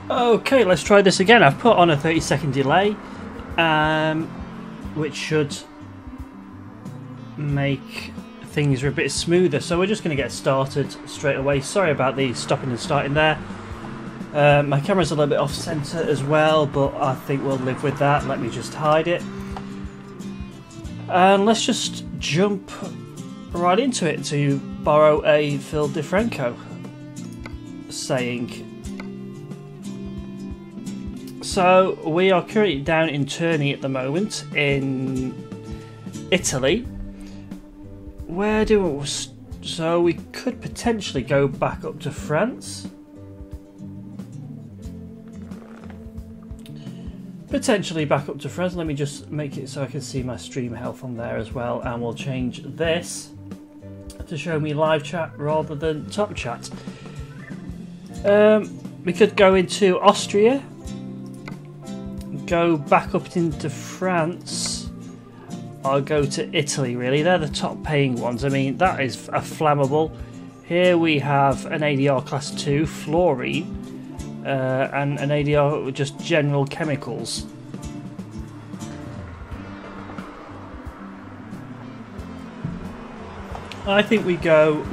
Okay, let's try this again. I've put on a 30-second delay, which should make things a bit smoother. So we're just going to get started straight away. Sorry about the stopping and starting there. My camera's a little bit off centre as well, but I think we'll live with that. Let me just hide it. And let's just jump right into it, to borrow a Phil DeFranco saying. So we are currently down in Terni at the moment in Italy. So we could potentially go back up to France. Potentially back up to France. Let me just make it so I can see my stream health on there as well, and we'll change this to show me live chat rather than top chat. We could go into Austria, go back up into France, or go to Italy. Really, they're the top paying ones. I mean, that is a flammable. Here we have an ADR class 2 fluorine, and an ADR with just general chemicals. I think we go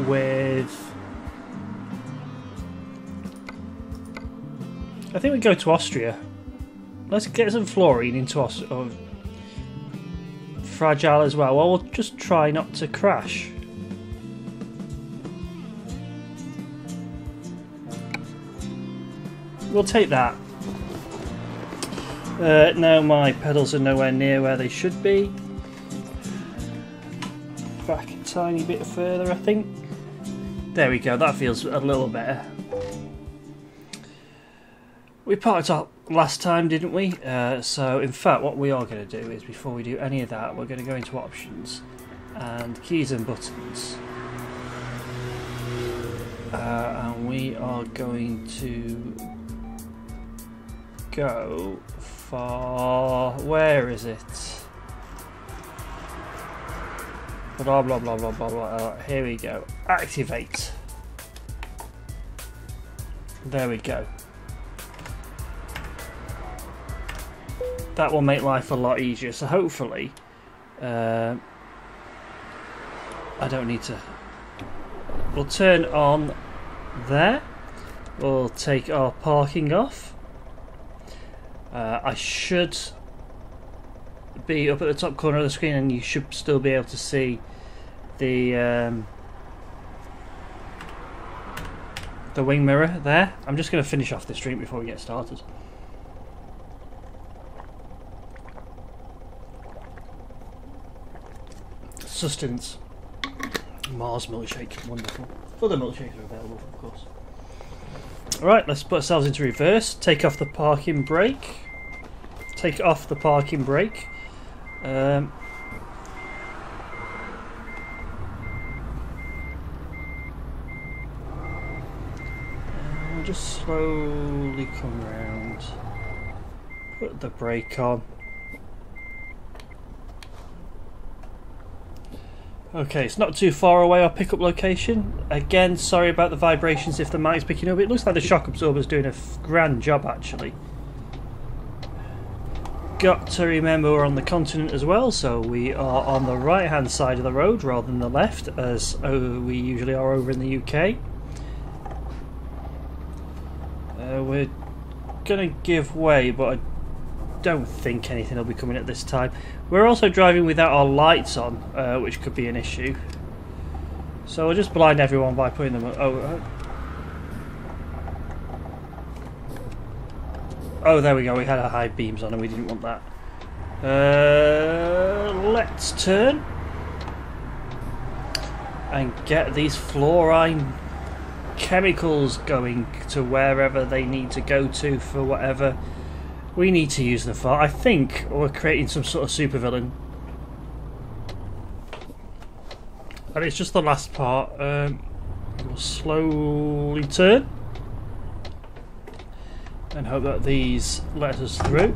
to Austria. Let's get some fluorine into Austria. Fragile as well. Well, we'll just try not to crash. We'll take that. Now my pedals are nowhere near where they should be. Back a tiny bit further, I think. There we go, that feels a little better. We parked up last time, didn't we? So in fact what we are going to do is, before we do any of that, we're going to go into options and keys and buttons. And we are going to go for, where is it? Blah blah blah blah blah blah. Here we go. Activate. There we go. That will make life a lot easier. So hopefully, I don't need to. We'll turn on there. We'll take our parking off. I should be up at the top corner of the screen, and you should still be able to see the wing mirror there. I'm just going to finish off this drink before we get started. Sustenance. Mars milkshake, wonderful. Other milkshakes are available, of course. Alright, let's put ourselves into reverse. Take off the parking brake. Take off the parking brake. We'll just slowly come round. Put the brake on. Okay, it's not too far away, our pickup location. Again, sorry about the vibrations if the mic's picking up. It looks like the shock absorber's doing a grand job, actually. Got to remember we're on the continent as well, so we are on the right hand side of the road rather than the left, as we usually are over in the UK. We're going to give way, but I don't think anything will be coming at this time. We're also driving without our lights on, which could be an issue. So we'll just blind everyone by putting them on. Oh, there we go. We had our high beams on and we didn't want that. Let's turn and get these fluorine chemicals going to wherever they need to go to for whatever we need to use them for. I think we're creating some sort of supervillain. And it's just the last part. We'll slowly turn and hope that these let us through.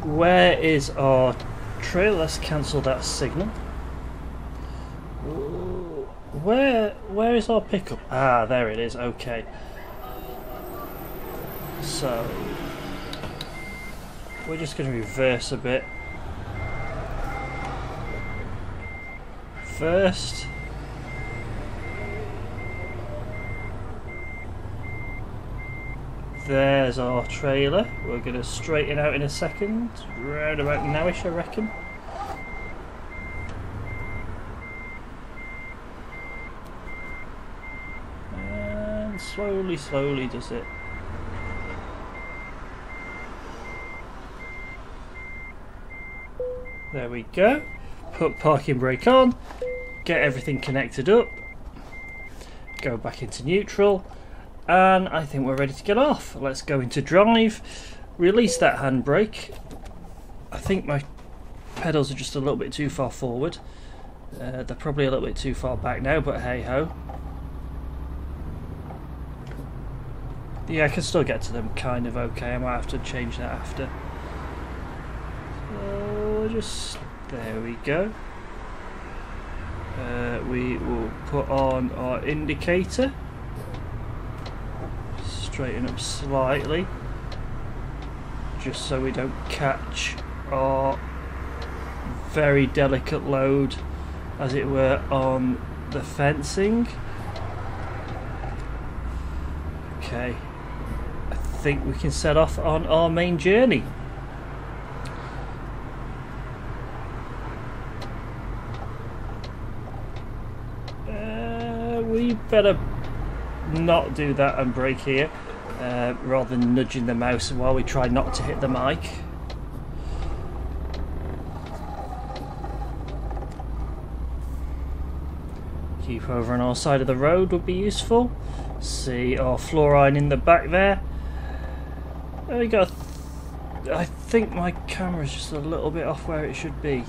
Where is our trail? Let's cancel that signal. Where is our pickup? Ah, there it is. Okay. So we're just going to reverse a bit. First, there's our trailer. We're going to straighten out in a second, round about nowish I reckon. And slowly does it. There we go. Put parking brake on, get everything connected up, go back into neutral, and I think we're ready to get off. Let's go into drive, release that handbrake. I think my pedals are just a little bit too far forward. They're probably a little bit too far back now, but hey ho. Yeah, I can still get to them kind of okay. I might have to change that after. So just... there we go. We will put on our indicator. Straighten up slightly. Just so we don't catch our very delicate load, as it were, on the fencing. Okay. I think we can set off on our main journey. We better not do that and brake here, rather than nudging the mouse while we try not to hit the mic. Keep over on our side of the road would be useful. See our fluorine in the back there. We got. I think my camera's just a little bit off where it should be.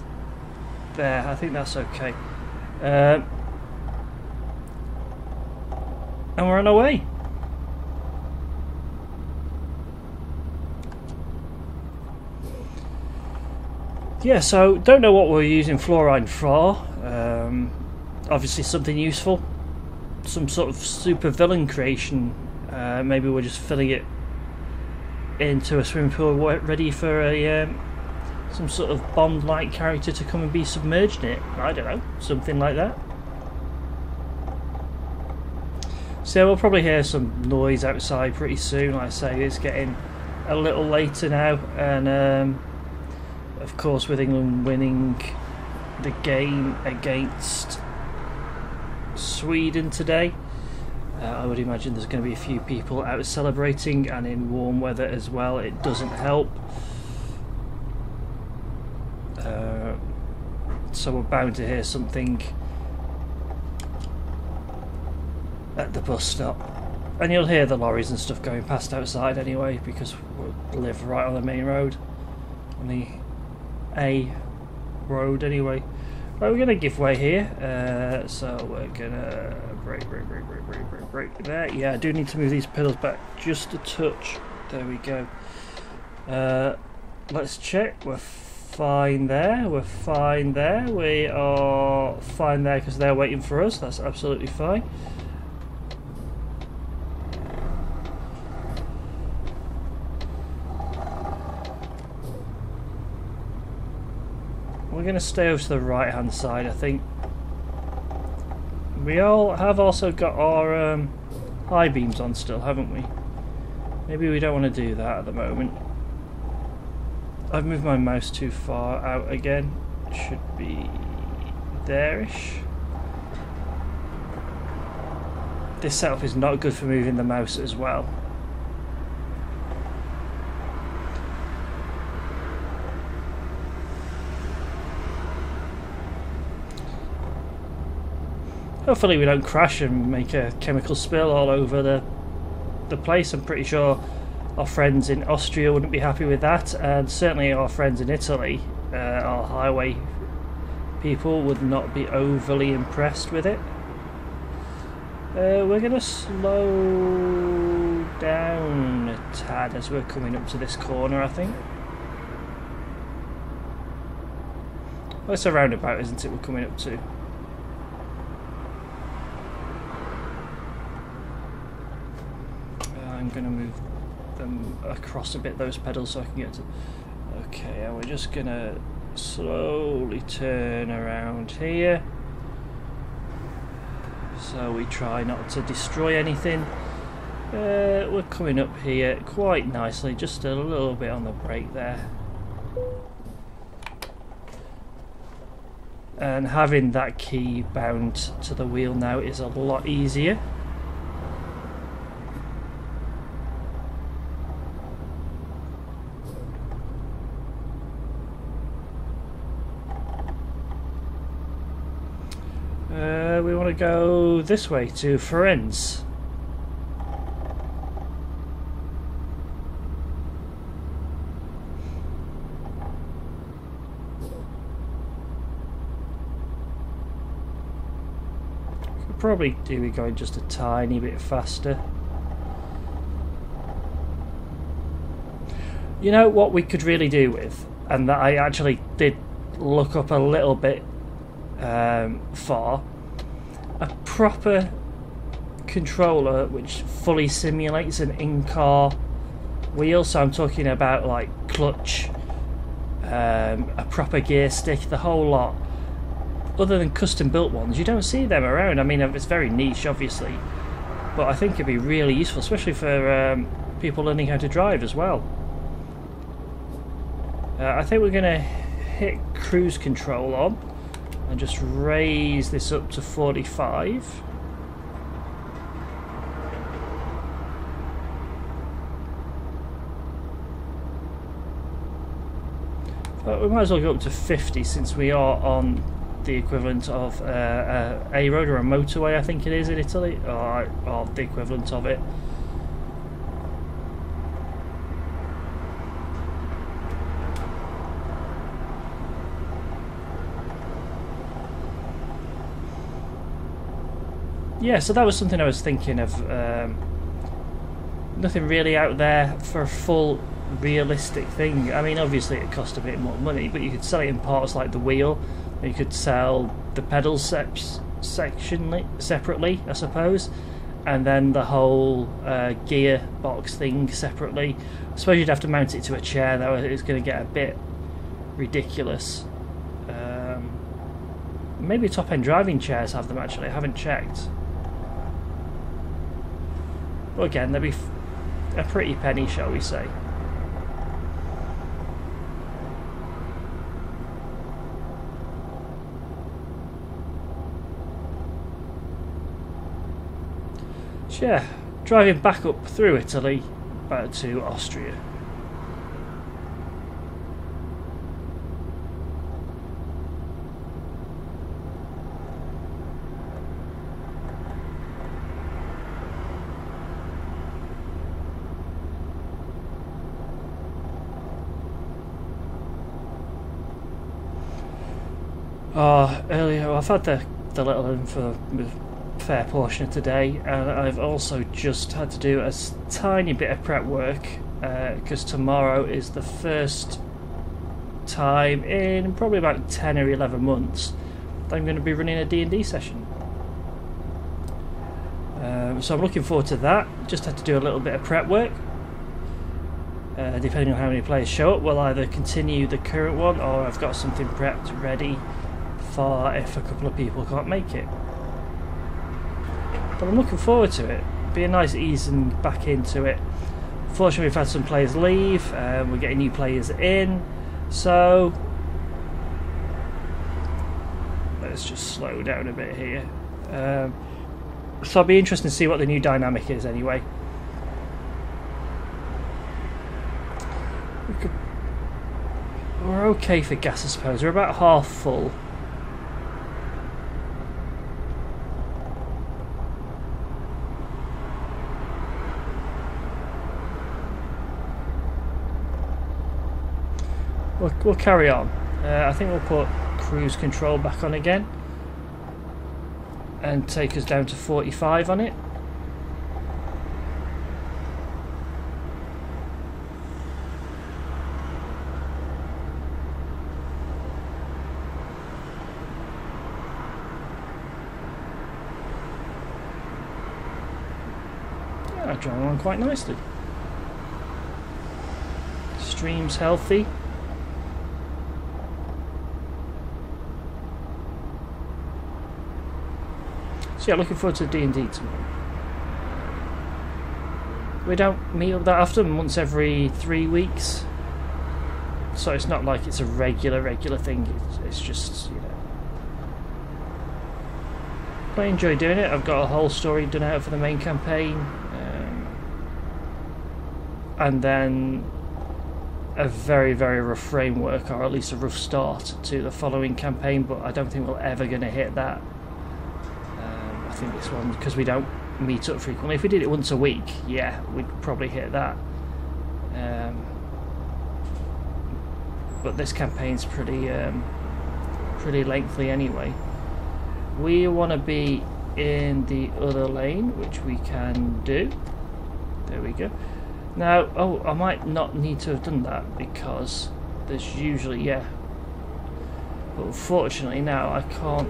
There, I think that's okay. And we're on our way. Yeah, so don't know what we're using fluorine for. Obviously something useful. Some sort of super villain creation. Maybe we're just filling it into a swimming pool ready for a some sort of Bond-like character to come and be submerged in it. I don't know, something like that. So we'll probably hear some noise outside pretty soon. Like I say, it's getting a little later now, and of course with England winning the game against Sweden today, I would imagine there's going to be a few people out celebrating, and in warm weather as well. It doesn't help. So we're bound to hear something at the bus stop, and you'll hear the lorries and stuff going past outside anyway, because we live right on the main road, on the A road anyway. Right, we're gonna give way here, so we're gonna brake there. Yeah, I do need to move these pedals back just a touch. There we go. Let's check. We're fine there. We're fine there. We are fine there because they're waiting for us. That's absolutely fine. We're going to stay over to the right hand side, I think. We all have also got our high beams on still, haven't we? Maybe we don't want to do that at the moment. I've moved my mouse too far out again. Should be there-ish. This setup is not good for moving the mouse as well. Hopefully we don't crash and make a chemical spill all over the place. I'm pretty sure our friends in Austria wouldn't be happy with that, and certainly our friends in Italy, our highway people, would not be overly impressed with it. We're going to slow down a tad as we're coming up to this corner, I think. Well, it's a roundabout, isn't it, we're coming up to? I'm going to move them across a bit, those pedals, so I can get to... Okay, and we're just gonna slowly turn around here. So we try not to destroy anything. We're coming up here quite nicely, just a little bit on the brake there. And having that key bound to the wheel now is a lot easier. We want to go this way to Firenze. Could probably do it going just a tiny bit faster. You know what we could really do with, and that I actually did look up a little bit for, a proper controller which fully simulates an in-car wheel. So I'm talking about like clutch, a proper gear stick, the whole lot. Other than custom built ones, you don't see them around. I mean, it's very niche obviously, but I think it'd be really useful, especially for people learning how to drive as well. I think we're going to hit cruise control on and just raise this up to 45. But we might as well go up to 50 since we are on the equivalent of a road or a motorway, I think it is in Italy, or the equivalent of it. Yeah, so that was something I was thinking of. Nothing really out there for a full realistic thing. I mean, obviously it cost a bit more money, but you could sell it in parts like the wheel. You could sell the pedal separately, I suppose, and then the whole gear box thing separately. I suppose you'd have to mount it to a chair, though. It's going to get a bit ridiculous. Maybe top-end driving chairs have them, actually. I haven't checked. But again, they'd be a pretty penny, shall we say. So yeah, driving back up through Italy, back to Austria. Earlier I've had the little one for a fair portion of today, and I've also just had to do a tiny bit of prep work because tomorrow is the first time in probably about 10 or 11 months that I'm going to be running a D&D session. So I'm looking forward to that. Just had to do a little bit of prep work. Depending on how many players show up, we'll either continue the current one or I've got something prepped ready for if a couple of people can't make it. But I'm looking forward to it. Be a nice easing back into it. Fortunately, we've had some players leave. We're getting new players in. So let's just slow down a bit here. So I'll be interested to see what the new dynamic is anyway. We're okay for gas, I suppose. We're about half full. We'll carry on. I think we'll put cruise control back on again and take us down to 45 on it. Yeah, I'm driving along quite nicely. Seems healthy. So yeah, looking forward to D&D tomorrow. We don't meet up that often, once every 3 weeks. So it's not like it's a regular thing, it's just, you know. I enjoy doing it. I've got a whole story done out for the main campaign. And then a very rough framework, or at least a rough start to the following campaign, but I don't think we're ever going to hit that. I think this one, because we don't meet up frequently. If we did it once a week, yeah, we'd probably hit that. But this campaign's pretty lengthy anyway. We want to be in the other lane, which we can do. There we go. Now, oh, I might not need to have done that because there's usually, yeah. But unfortunately now I can't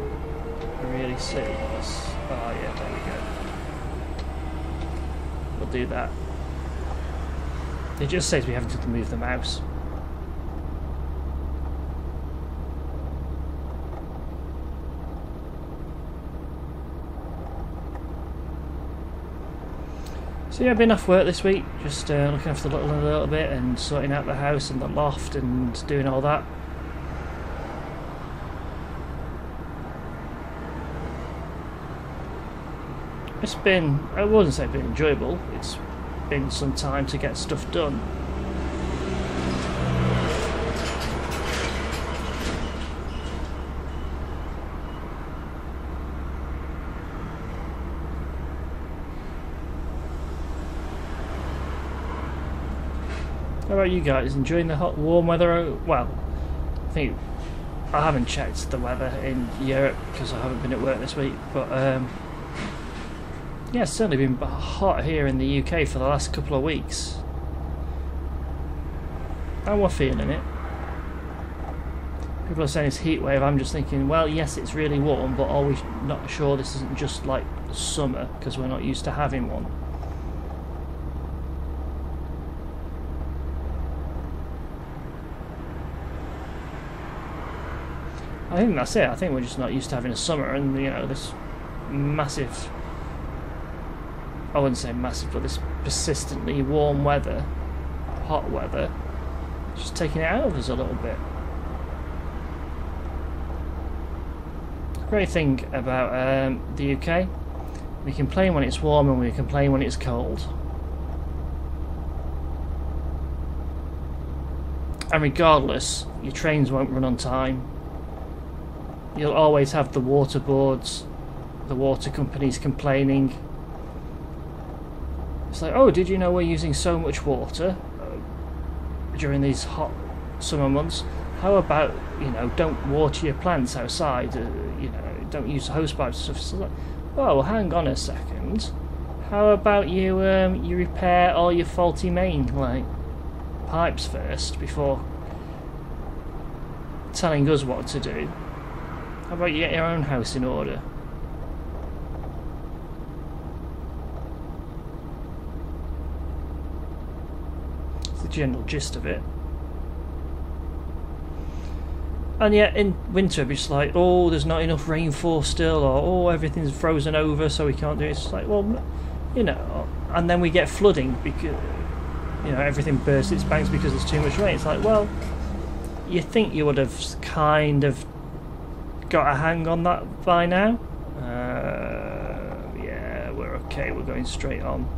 really see this. Oh yeah, there we go. We'll do that. It just says we haven't to move the mouse. So yeah, I've been off work this week, just looking after the little one a little bit and sorting out the house and the loft and doing all that. It's been, I wouldn't say it's been enjoyable, it's been some time to get stuff done. How about you guys? Enjoying the hot, warm weather? Well, I think I haven't checked the weather in Europe because I haven't been at work this week. But yeah, it's certainly been hot here in the UK for the last couple of weeks, and we're feeling it. People are saying it's heat wave. I'm just thinking, well, yes, it's really warm, but are we not sure this isn't just like summer because we're not used to having one? I think that's it. I think we're just not used to having a summer, and you know, this massive, I wouldn't say massive, but this persistently warm weather, hot weather, just taking it out of us a little bit. The great thing about the UK, we complain when it's warm and we complain when it's cold. And regardless, your trains won't run on time. You'll always have the water boards, the water companies complaining. It's like, oh, did you know we're using so much water during these hot summer months? How about, you know, don't water your plants outside, you know, don't use hose pipes and stuff. So like, well, hang on a second. How about you you repair all your faulty main, like, pipes first before telling us what to do? How about you get your own house in order? It's the general gist of it. And yet in winter it'd be just like, oh, there's not enough rainfall still, or oh, everything's frozen over so we can't do it. It's just like, well, you know, and then we get flooding because, you know, everything bursts its banks because there's too much rain. It's like, well, you think you would have kind of got a hang on that by now? Yeah, we're okay, we're going straight on.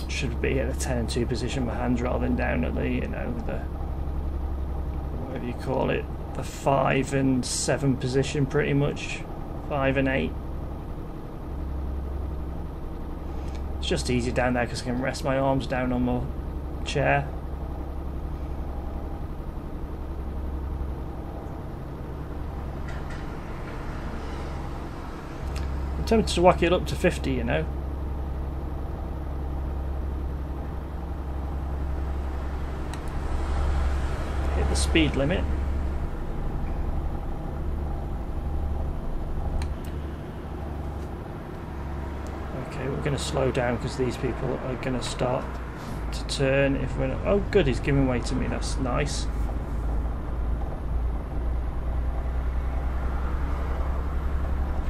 Should be at a 10 and 2 position, my hands, rather than down at the, you know, the, whatever you call it, the 5 and 7 position, pretty much 5 and 8. It's just easier down there because I can rest my arms down on my chair. I'm tempted to whack it up to 50, you know. the speed limit. Okay, we're going to slow down because these people are going to start to turn if we're not... Oh good, he's giving way to me, that's nice.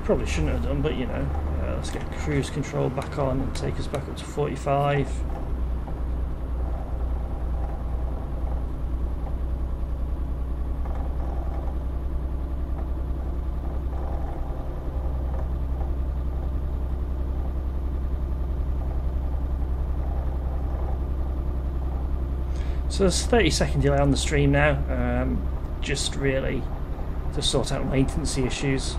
Probably shouldn't have done, but you know, let's get cruise control back on and take us back up to 45. So there's a 30-second delay on the stream now, just really to sort out latency issues.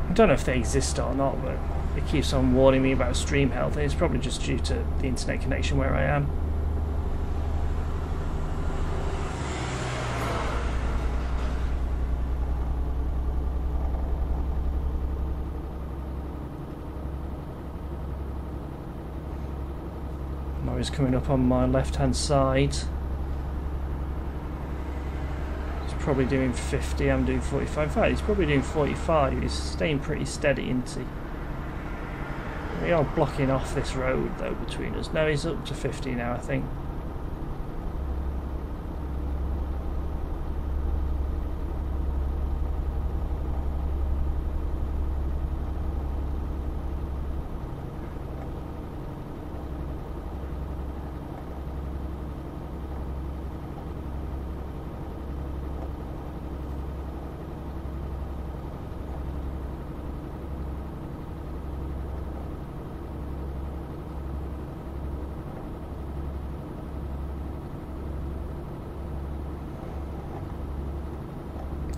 I don't know if they exist or not, but it keeps on warning me about stream health, and it's probably just due to the internet connection where I am. He's coming up on my left hand side. He's probably doing 50, I'm doing 45. In fact, he's probably doing 45. He's staying pretty steady, isn't he? We are blocking off this road though between us. No, he's up to 50 now, I think.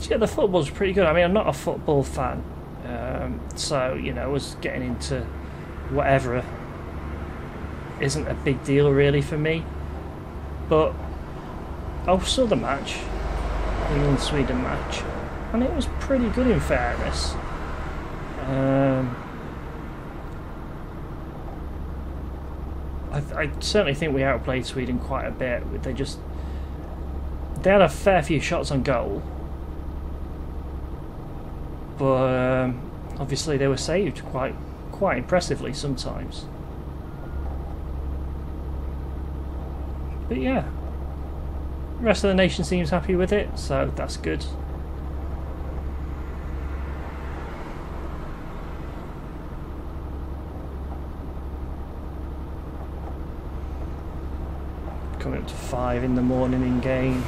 Yeah, the football's pretty good. I mean, I'm not a football fan, so you know, I was getting into whatever isn't a big deal really for me. But I saw the match, the England-Sweden match, and it was pretty good in fairness. I certainly think we outplayed Sweden quite a bit. They had a fair few shots on goal. But obviously they were saved quite impressively sometimes. But yeah, the rest of the nation seems happy with it, so that's good. Coming up to 5 in the morning in game.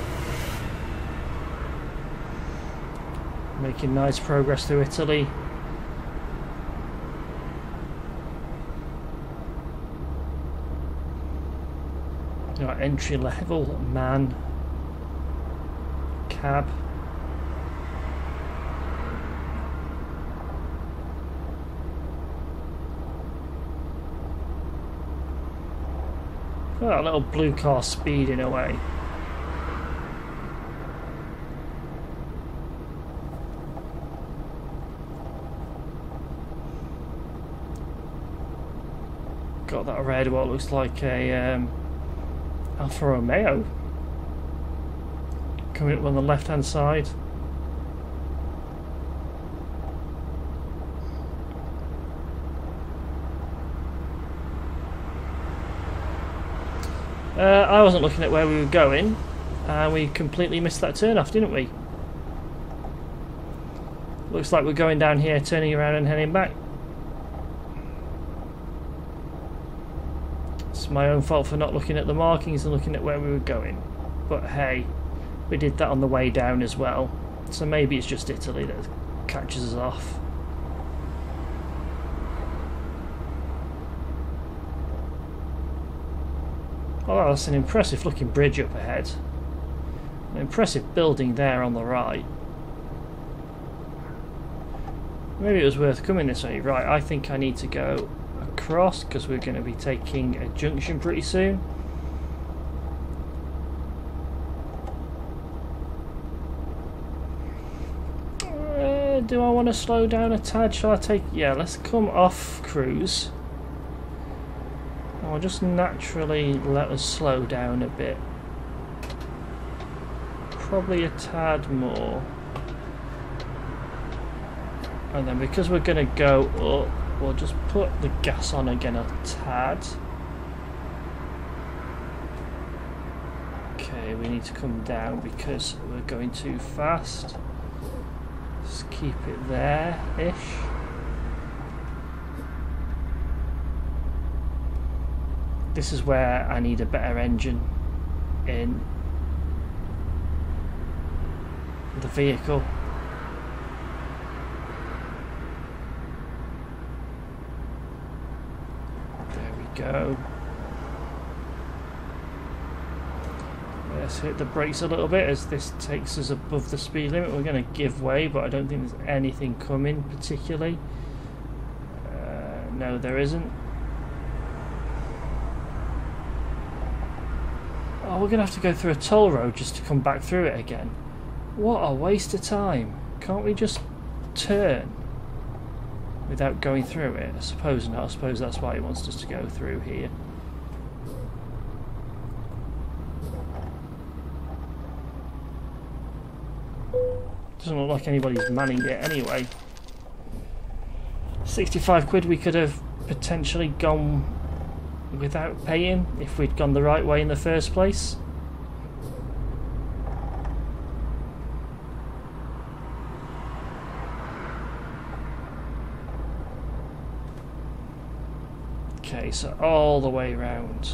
Making nice progress through Italy. Our entry level man cab. Got a little blue car speeding away. Got that red, what looks like a Alfa Romeo coming up on the left hand side. I wasn't looking at where we were going, and we completely missed that turn off, didn't we? Looks like we're going down here, turning around and heading back. It's my own fault for not looking at the markings and looking at where we were going. But hey, we did that on the way down as well. So maybe it's just Italy that catches us off. Oh, that's an impressive looking bridge up ahead. An impressive building there on the right. Maybe it was worth coming this way. Right, I think I need to go across because we're going to be taking a junction pretty soon. Do I want to slow down a tad? Shall I take... Yeah, let's come off cruise I'll just naturally let us slow down a bit. Probably a tad more. And then because we're going to go up, we'll just put the gas on again a tad. Okay, we need to come down because we're going too fast. Just keep it there-ish. This is where I need a better engine in the vehicle. There we go. Let's hit the brakes a little bit as this takes us above the speed limit. We're going to give way, but I don't think there's anything coming particularly. No, there isn't. Oh, we're going to have to go through a toll road just to come back through it again. What a waste of time. Can't we just turn without going through it? I suppose not. I suppose that's why he wants us to go through here. Doesn't look like anybody's manning it anyway. 65 quid we could have potentially gone without paying if we'd gone the right way in the first place. Okay, so all the way round.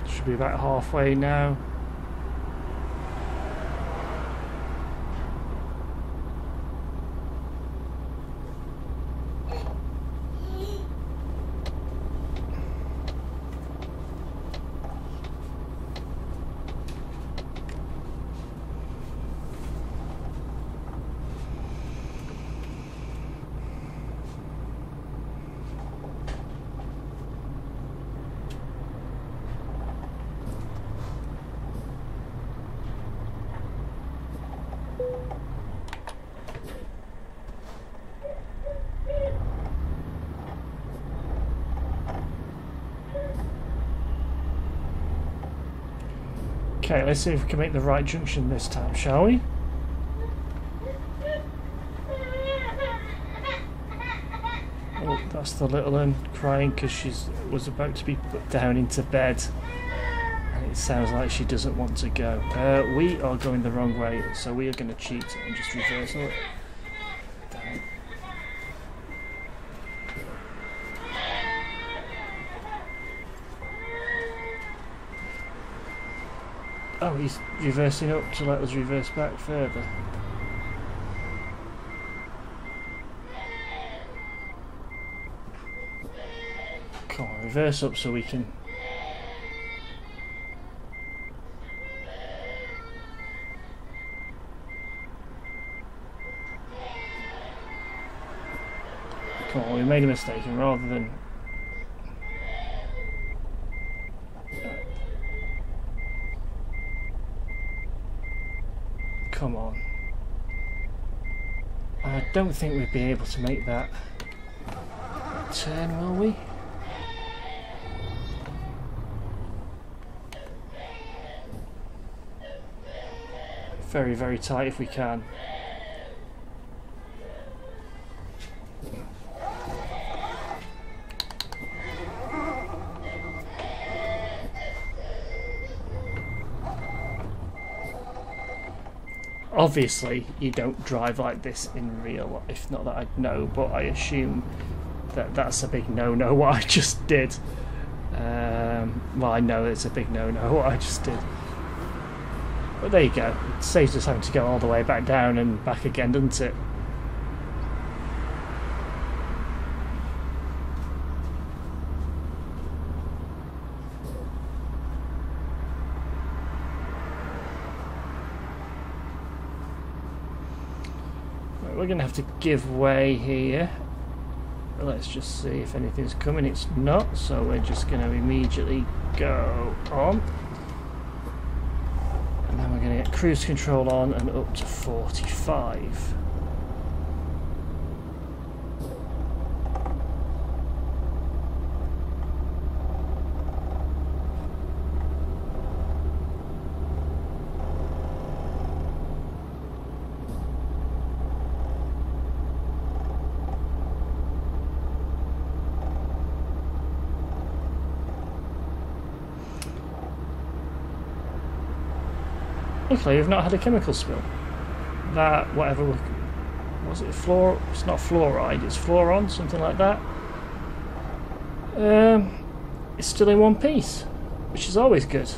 Should be about halfway now. Okay, let's see if we can make the right junction this time, shall we? Oh, that's the little one crying because she was about to be put down into bed. And it sounds like she doesn't want to go. We are going the wrong way, so we are going to cheat and just reverse it. Damn it. Oh, he's reversing up to let us reverse back further. Come on, reverse up so we can... Come on, we made a mistake, and rather than... Come on. I don't think we'd be able to make that turn, will we? Very, very tight if we can. Obviously, you don't drive like this in real life, not that I know, but I assume that that's a big no-no what I just did. Well, I know it's a big no-no what I just did. But there you go, it saves us having to go all the way back down and back again, doesn't it? We're going to have to give way here let's just see if anything's coming. It's not, so we're just going to immediately go on. And then we're going to get cruise control on and up to 45. Luckily, we've not had a chemical spill. That, whatever, was it fluor? It's not fluoride, it's fluoron, something like that. It's still in one piece, which is always good.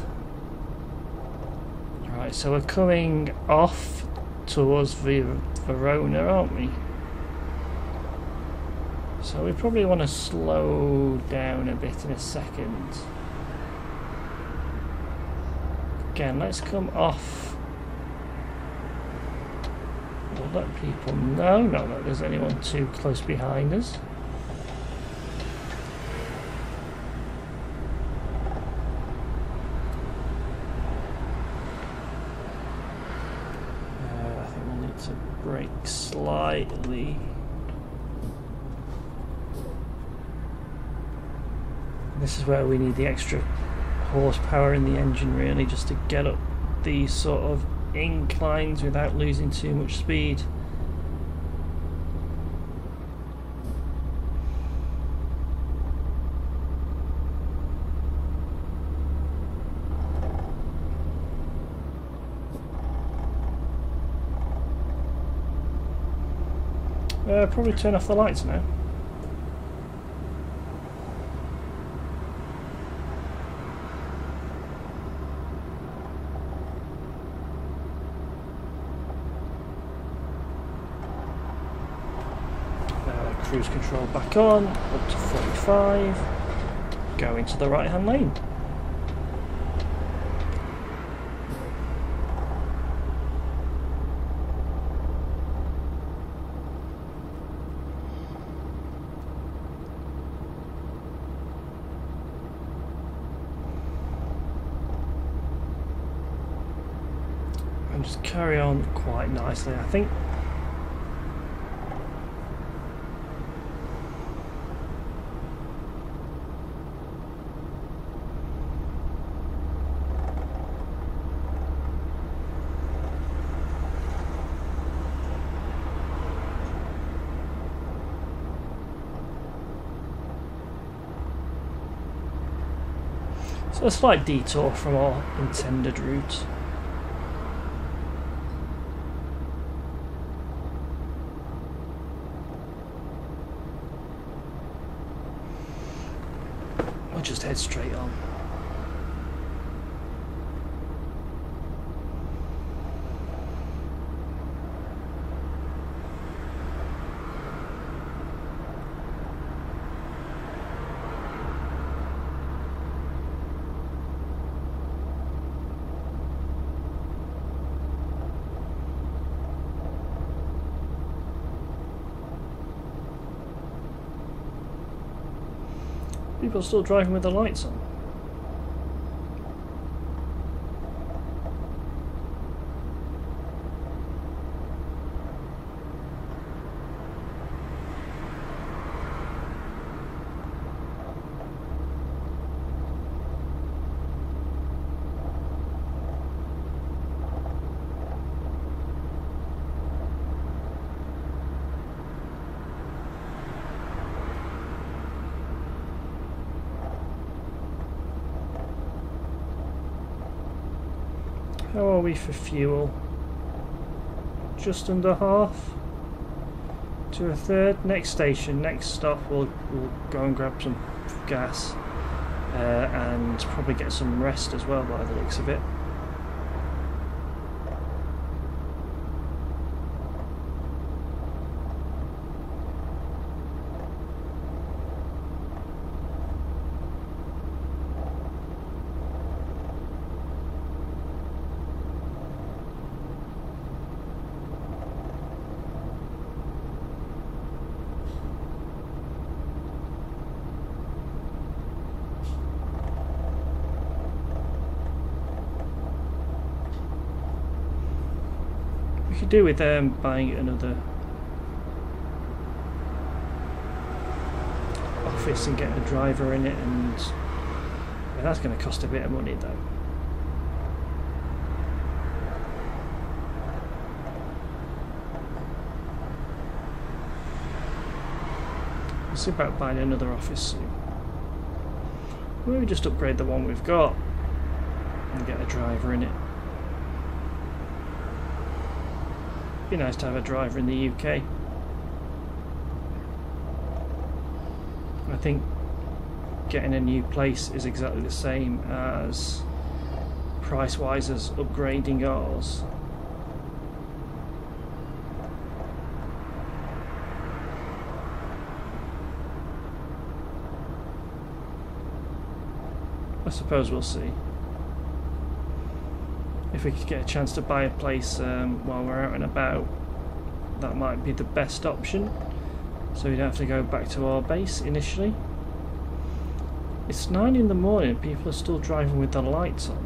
Right, so we're coming off towards Verona, aren't we? So we probably want to slow down a bit in a second. Again, let's come off. We'll let people know not that there's anyone too close behind us. I think we'll need to brake slightly. This is where we need the extra horsepower in the engine, really, just to get up these sort of inclines without losing too much speed. Probably turn off the lights now. Cruise control back on, up to 45, go into the right hand lane. And just carry on quite nicely, I think. So a slight detour from our intended route. We'll just head straight on. People are still driving with the lights on. How are we for fuel? Just under half to a third. Next station, next stop, we'll go and grab some gas and probably get some rest as well by the looks of it. could do with buying another office and getting a driver in it, and yeah, that's going to cost a bit of money though. We'll see about buying another office soon. Maybe just upgrade the one we've got and get a driver in it. Be nice to have a driver in the UK. I think getting a new place is exactly the same as price-wise as upgrading ours. I suppose we'll see. If we could get a chance to buy a place while we're out and about, that might be the best option, so we don't have to go back to our base initially. It's 9 in the morning, people are still driving with the lights on.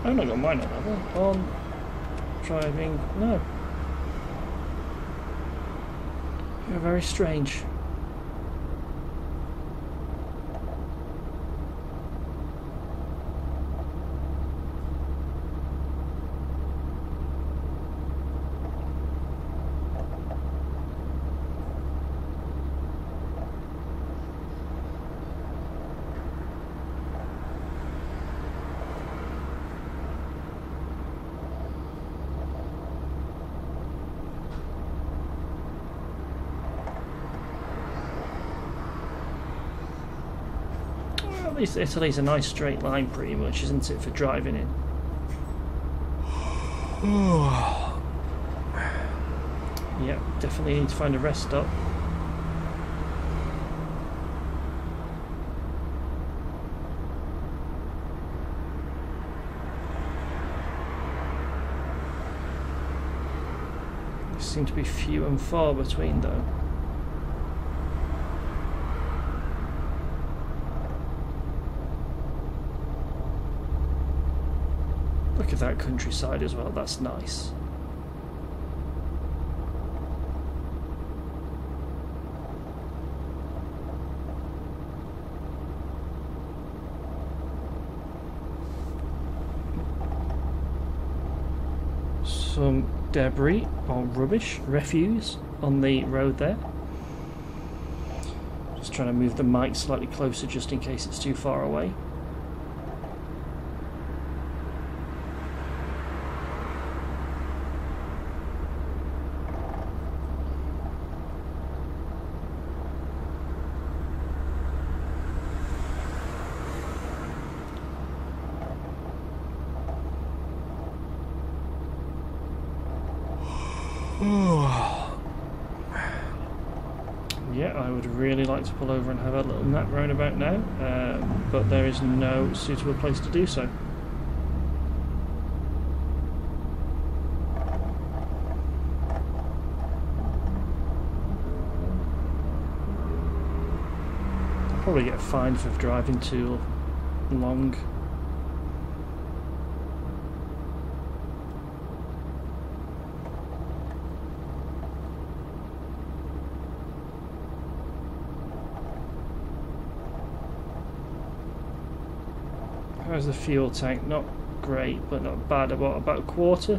I've not got mine on level. On driving, no. You're very strange. At least Italy's a nice straight line pretty much, isn't it, for driving in? Yep, definitely need to find a rest stop. There seem to be few and far between though. Look at that countryside as well, that's nice. Some debris or rubbish, refuse on the road there. Just trying to move the mic slightly closer just in case it's too far away. Yeah, I would really like to pull over and have a little nap roundabout now, but there is no suitable place to do so. I'll probably get fined for driving too long. How's the fuel tank? Not great, but not bad. About a quarter.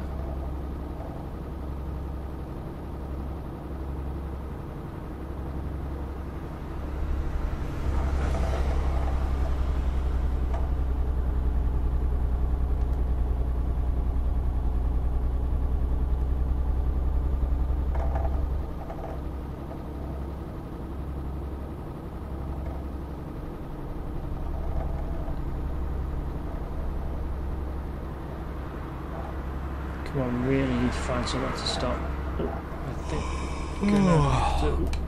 Come on, really need to find somewhere to stop. Oh, I think I'm gonna have to...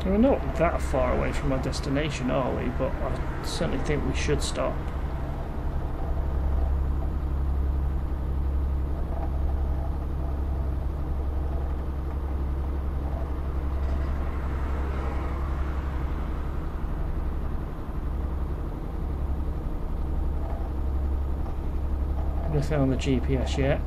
We're not that far away from our destination, are we? But I certainly think we should stop. Nothing on the GPS yet.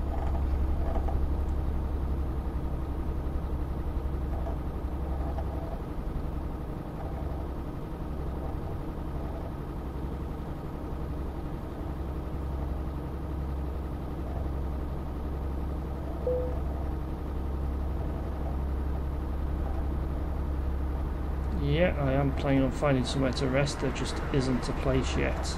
Yeah, I am planning on finding somewhere to rest. There just isn't a place yet.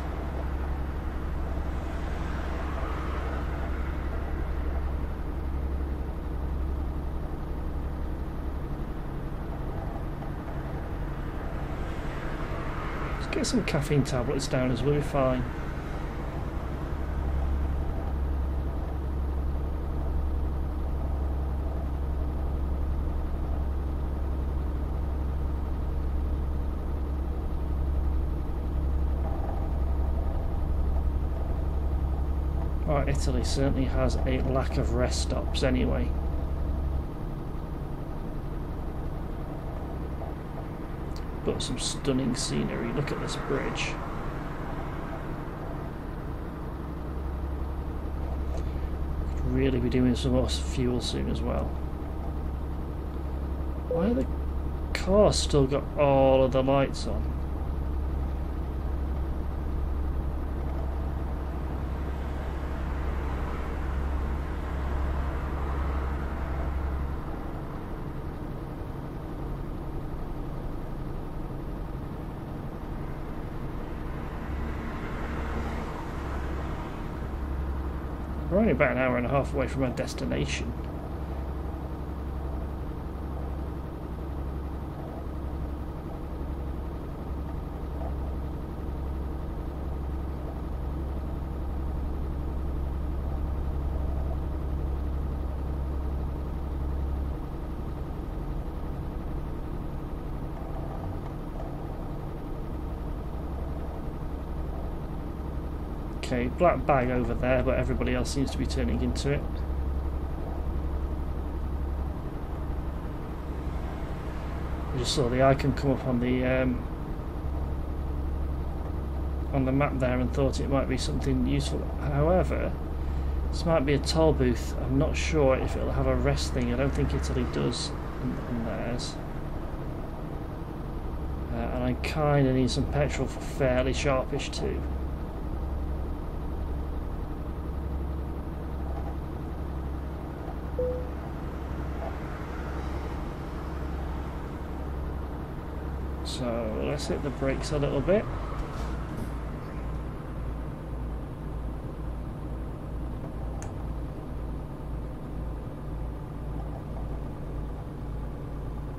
Let's get some caffeine tablets down as we'll be fine. Italy certainly has a lack of rest stops anyway. But some stunning scenery. Look at this bridge. Could really be doing some more fuel soon as well. Why have the cars still got all of the lights on? We're only about an hour and a half away from our destination. Okay, black bag over there, but everybody else seems to be turning into it. I just saw the icon come up on the map there and thought it might be something useful. However, this might be a toll booth. I'm not sure if it'll have a rest thing. I don't think Italy does on theirs. And I kind of need some petrol for fairly sharpish too. So let's hit the brakes a little bit.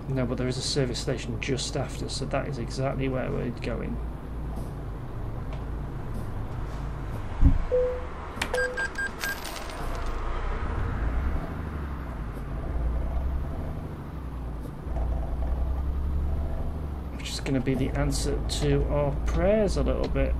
No, but there is a service station just after, so that is exactly where we're going. Going to be the answer to our prayers a little bit.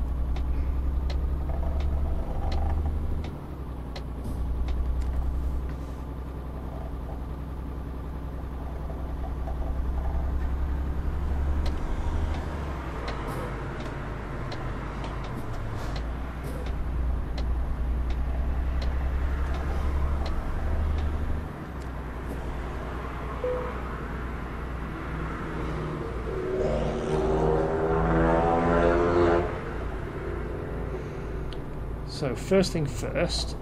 So first thing first,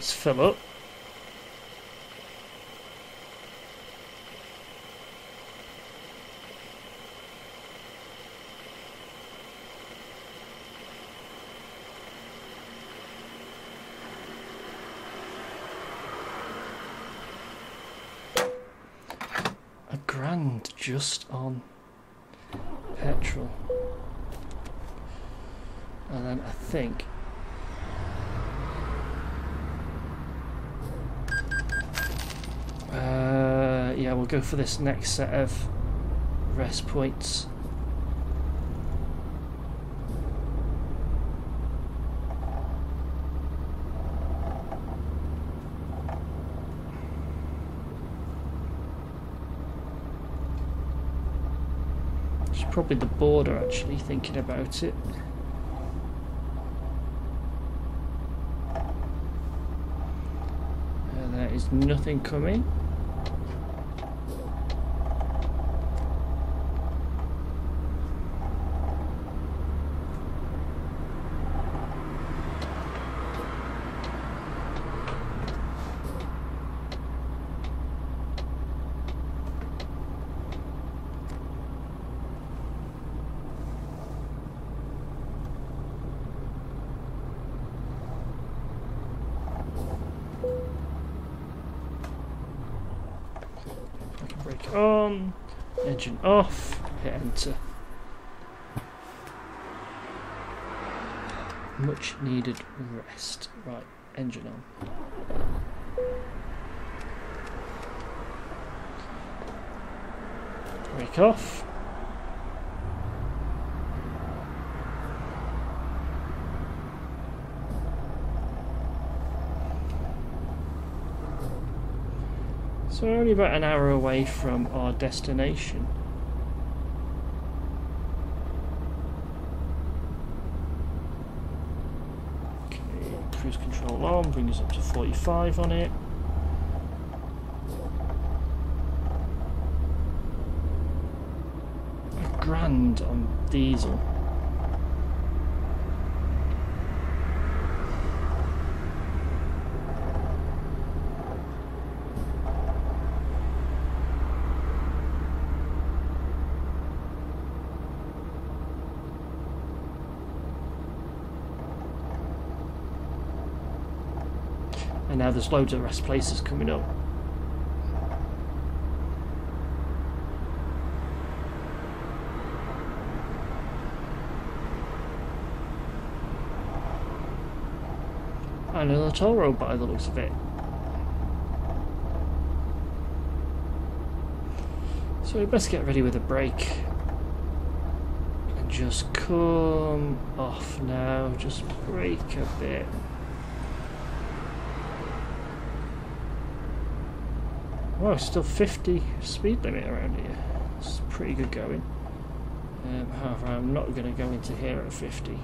Let's fill up. £1,000 just on petrol. And then I think yeah, we'll go for this next set of rest points. It's probably the border, actually, thinking about it. There is nothing coming. Brake on, engine off, hit enter. Much needed rest. Right, engine on. Brake off. So we're only about an hour away from our destination. Okay, cruise control on, bring us up to 45 on it. £1,000 on diesel. And now there's loads of rest places coming up. And another toll road by the looks of it. So we best get ready with a brake. And just come off now. Just brake a bit. Well, still 50 speed limit around here. It's pretty good going. However, I'm not going to go into here at 50.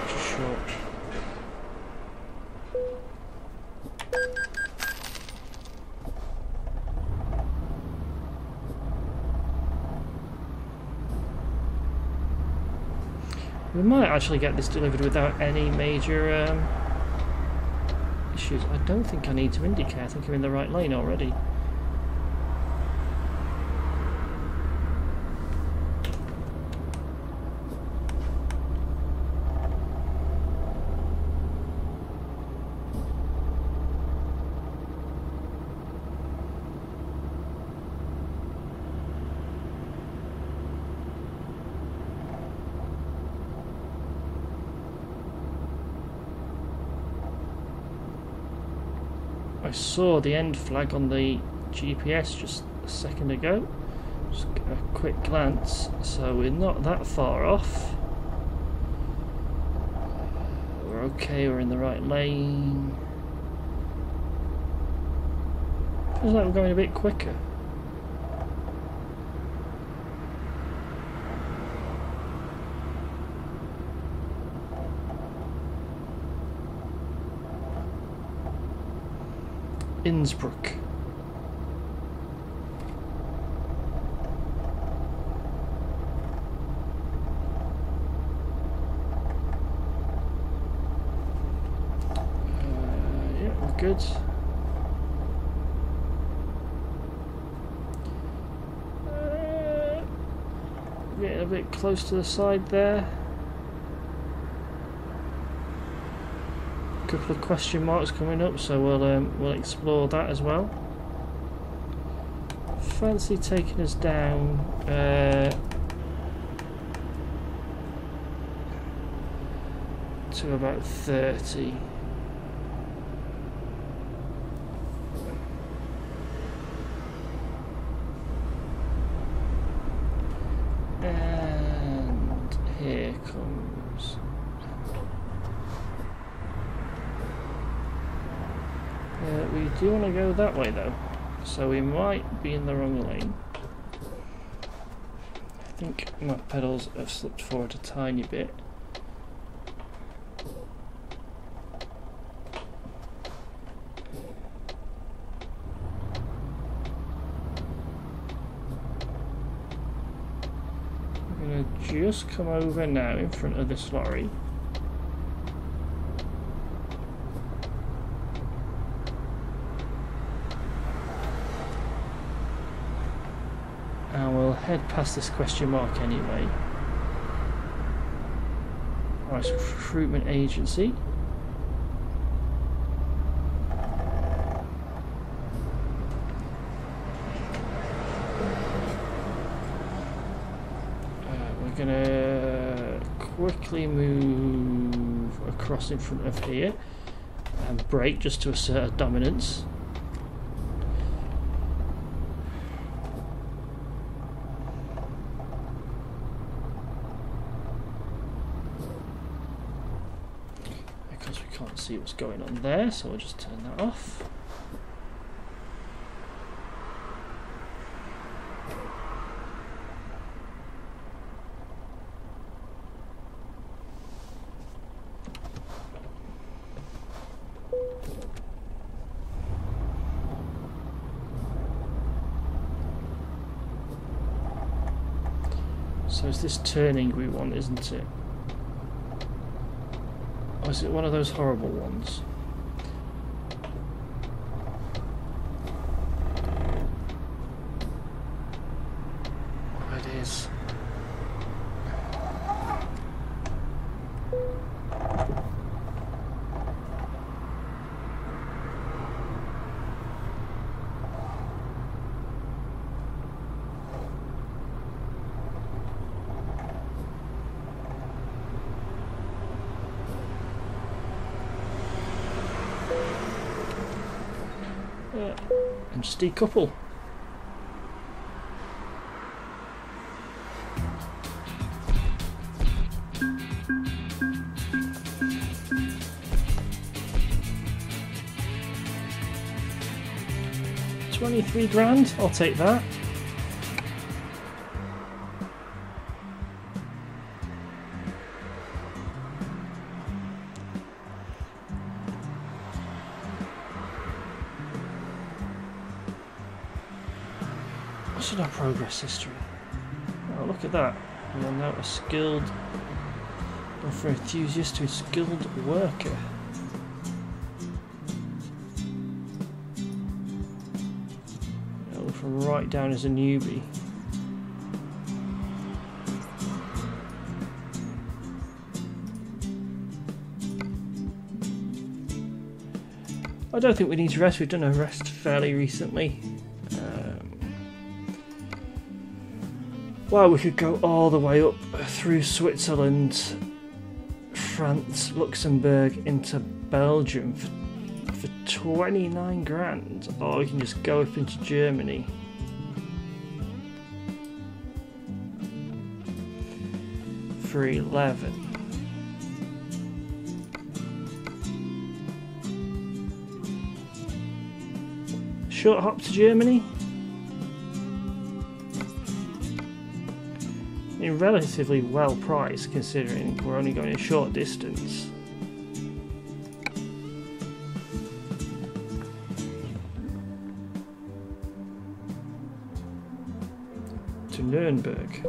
Just short. We might actually get this delivered without any major issues. I don't think I need to indicate. I think I'm in the right lane already. I saw the end flag on the GPS just a second ago. Just a quick glance, so we're not that far off. We're okay, we're in the right lane. Feels like we're going a bit quicker. Innsbruck. good. Getting a bit close to the side there. A couple of question marks coming up, so we'll explore that as well. Fancy taking us down to about 30. And here comes we do want to go that way though, so we might be in the wrong lane. I think my pedals have slipped forward a tiny bit. I'm going to just come over now in front of this lorry. And we'll head past this question mark anyway. Alright, so recruitment agency. We're gonna quickly move across in front of here and brake just to assert our dominance. Can't see what's going on there, so I'll just turn that off. So it's this turning we want, isn't it? Or is it one of those horrible ones? Oh, it is. And just decouple. £23,000, I'll take that. What's in our progress history? Oh, look at that. We are now a skilled, or from enthusiast to a skilled worker. From right down as a newbie. I don't think we need to rest. We've done a rest fairly recently. Well, we could go all the way up through Switzerland, France, Luxembourg into Belgium for 29 grand, or we can just go up into Germany. For 11. Short hop to Germany. Relatively well priced considering we're only going a short distance. To Nuremberg.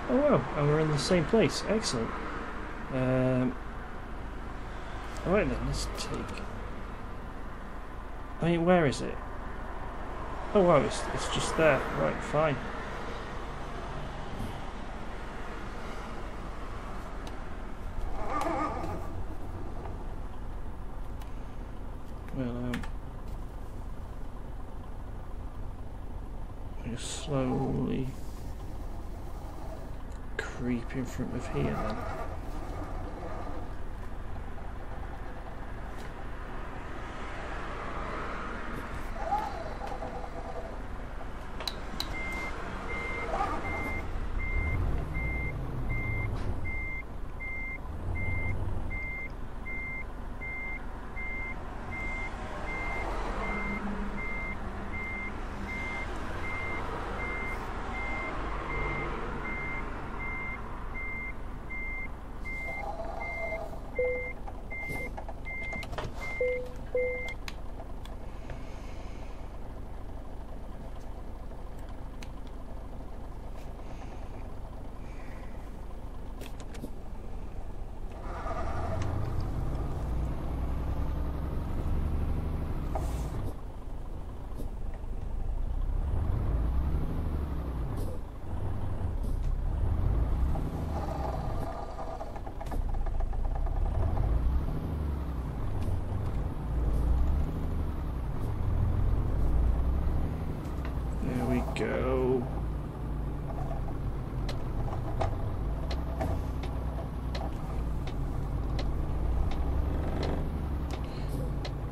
Oh wow, and we're in the same place. Excellent. Alright then, let's take... I mean, where is it? Oh wow, it's just there. Right, fine. Well, I just slowly creep in front of here then. Go.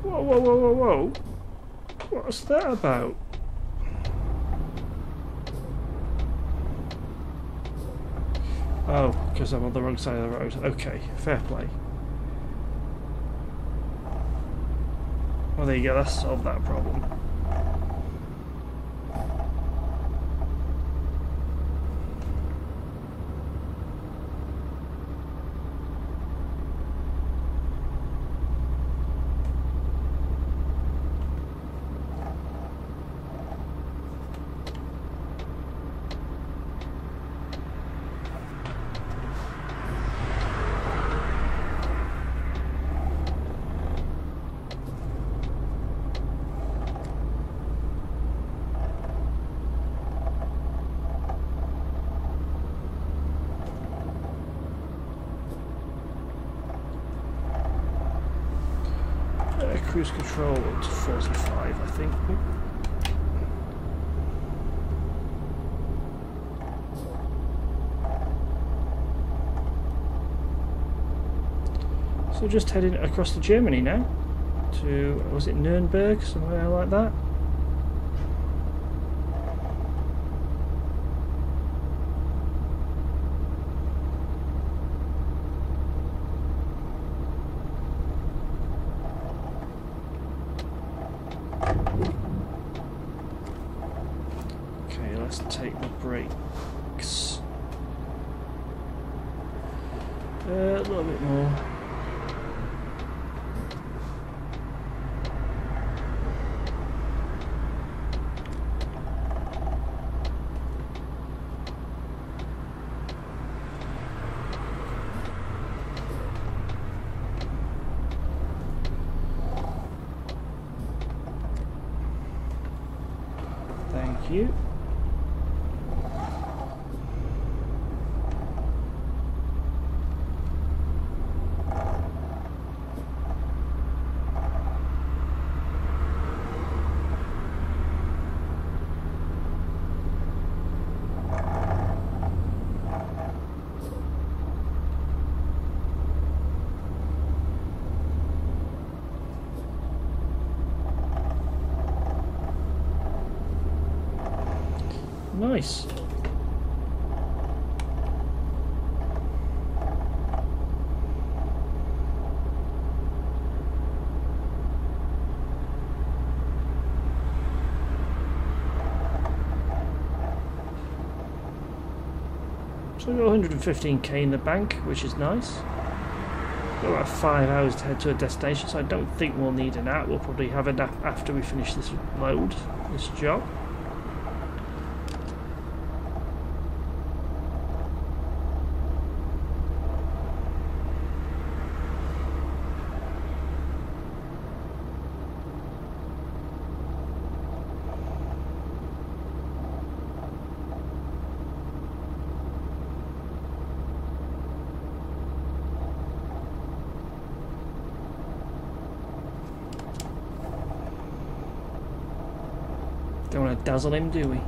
Whoa, whoa, whoa, whoa, whoa. What's that about? Oh, because I'm on the wrong side of the road. Okay, fair play. Well, there you go, that's solved that problem. Cruise control up to 45, I think. So just heading across to Germany now, to, was it Nuremberg, somewhere like that? Take the brakes a little bit more. Thank you. Nice. So we've got 115k in the bank, which is nice. Got about 5 hours to head to a destination, so I don't think we'll need a nap. We'll probably have a nap after we finish this load, this job. Don't want to dazzle him, do we?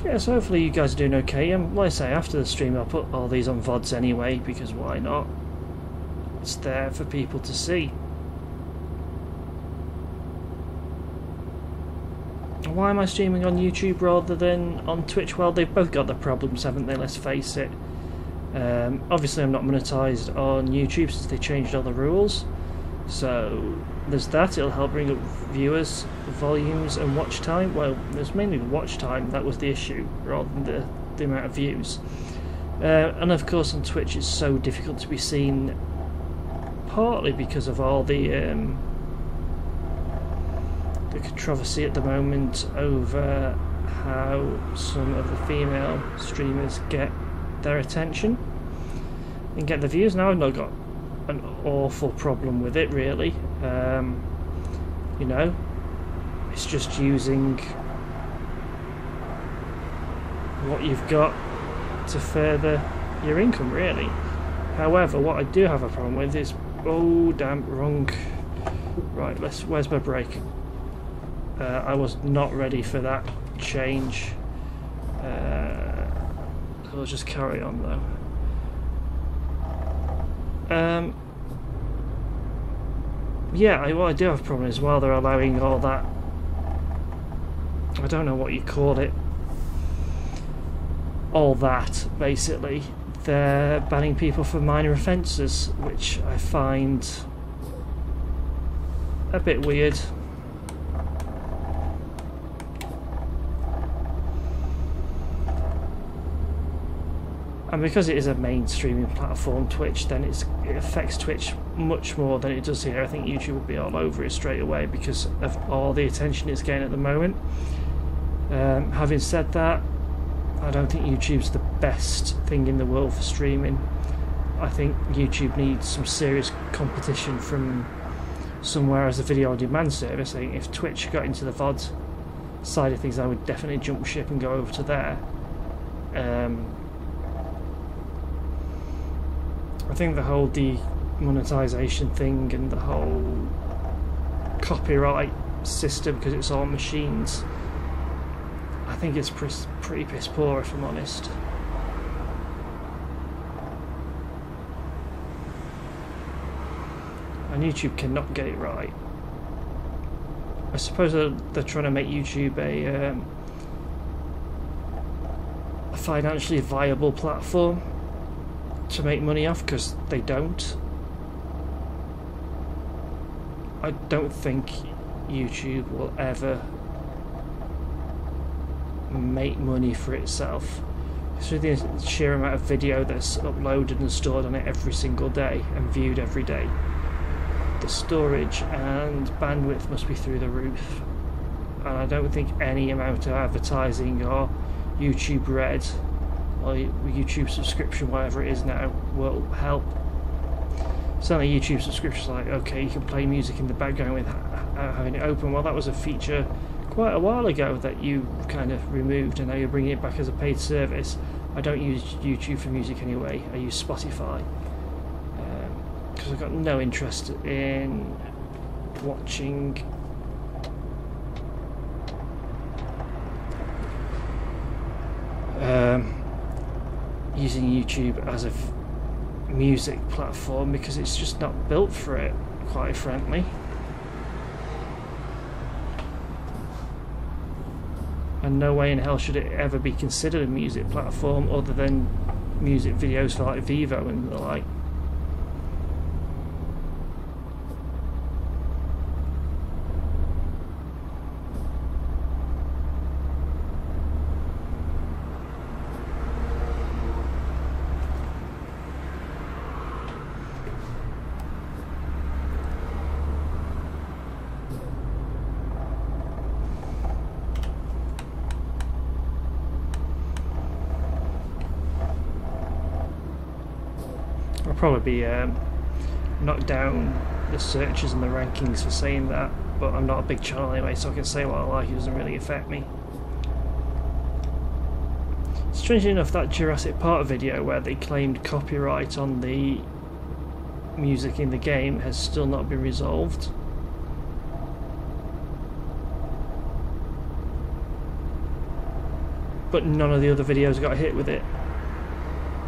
Yeah, so hopefully you guys are doing okay. Like I say, after the stream I'll put all these on VODs anyway, because why not? It's there for people to see. Why am I streaming on YouTube rather than on Twitch? Well, they've both got their problems, haven't they? Let's face it. Obviously I'm not monetized on YouTube since they changed all the rules. So there's that. It'll help bring up viewers, volumes and watch time. Well, there's mainly the watch time that was the issue rather than the amount of views. And of course on Twitch it's so difficult to be seen, partly because of all the controversy at the moment over how some of the female streamers get their attention and get the views. Now I've not got an awful problem with it really, you know, it's just using what you've got to further your income really. However, what I do have a problem with is, oh damn, wrong, right, where's my brake? I was not ready for that change, so I'll just carry on though. Yeah, I do have a problem as well. They're allowing all that, I don't know what you call it, all that basically. They're banning people for minor offences, which I find a bit weird. And because it is a mainstreaming platform, Twitch, then it affects Twitch much more than it does here. I think YouTube will be all over it straight away because of all the attention it's getting at the moment. Having said that, I don't think YouTube's the best thing in the world for streaming. I think YouTube needs some serious competition from somewhere as a video on demand service. I think if Twitch got into the VOD side of things, I would definitely jump ship and go over to there. I think the whole demonetization thing and the whole copyright system, because it's all machines, I think it's pretty piss poor if I'm honest. And YouTube cannot get it right. I suppose they're trying to make YouTube a financially viable platform to make money off, because they don't. I don't think YouTube will ever make money for itself. Through the sheer amount of video that's uploaded and stored on it every single day and viewed every day, the storage and bandwidth must be through the roof, and I don't think any amount of advertising or YouTube Red or YouTube subscription, whatever it is now, will help. Certainly YouTube subscriptions, like, okay, you can play music in the background without having it open. Well, that was a feature quite a while ago that you kind of removed, and now you're bringing it back as a paid service. I don't use YouTube for music anyway. I use Spotify because I've got no interest in watching using YouTube as a music platform, because it's just not built for it, quite frankly. And no way in hell should it ever be considered a music platform other than music videos for like Vivo and the like. probably be knocked down the searches and the rankings for saying that, but I'm not a big channel anyway, so I can say what I like. It doesn't really affect me. Strangely enough, that Jurassic Park video where they claimed copyright on the music in the game has still not been resolved. But none of the other videos got hit with it.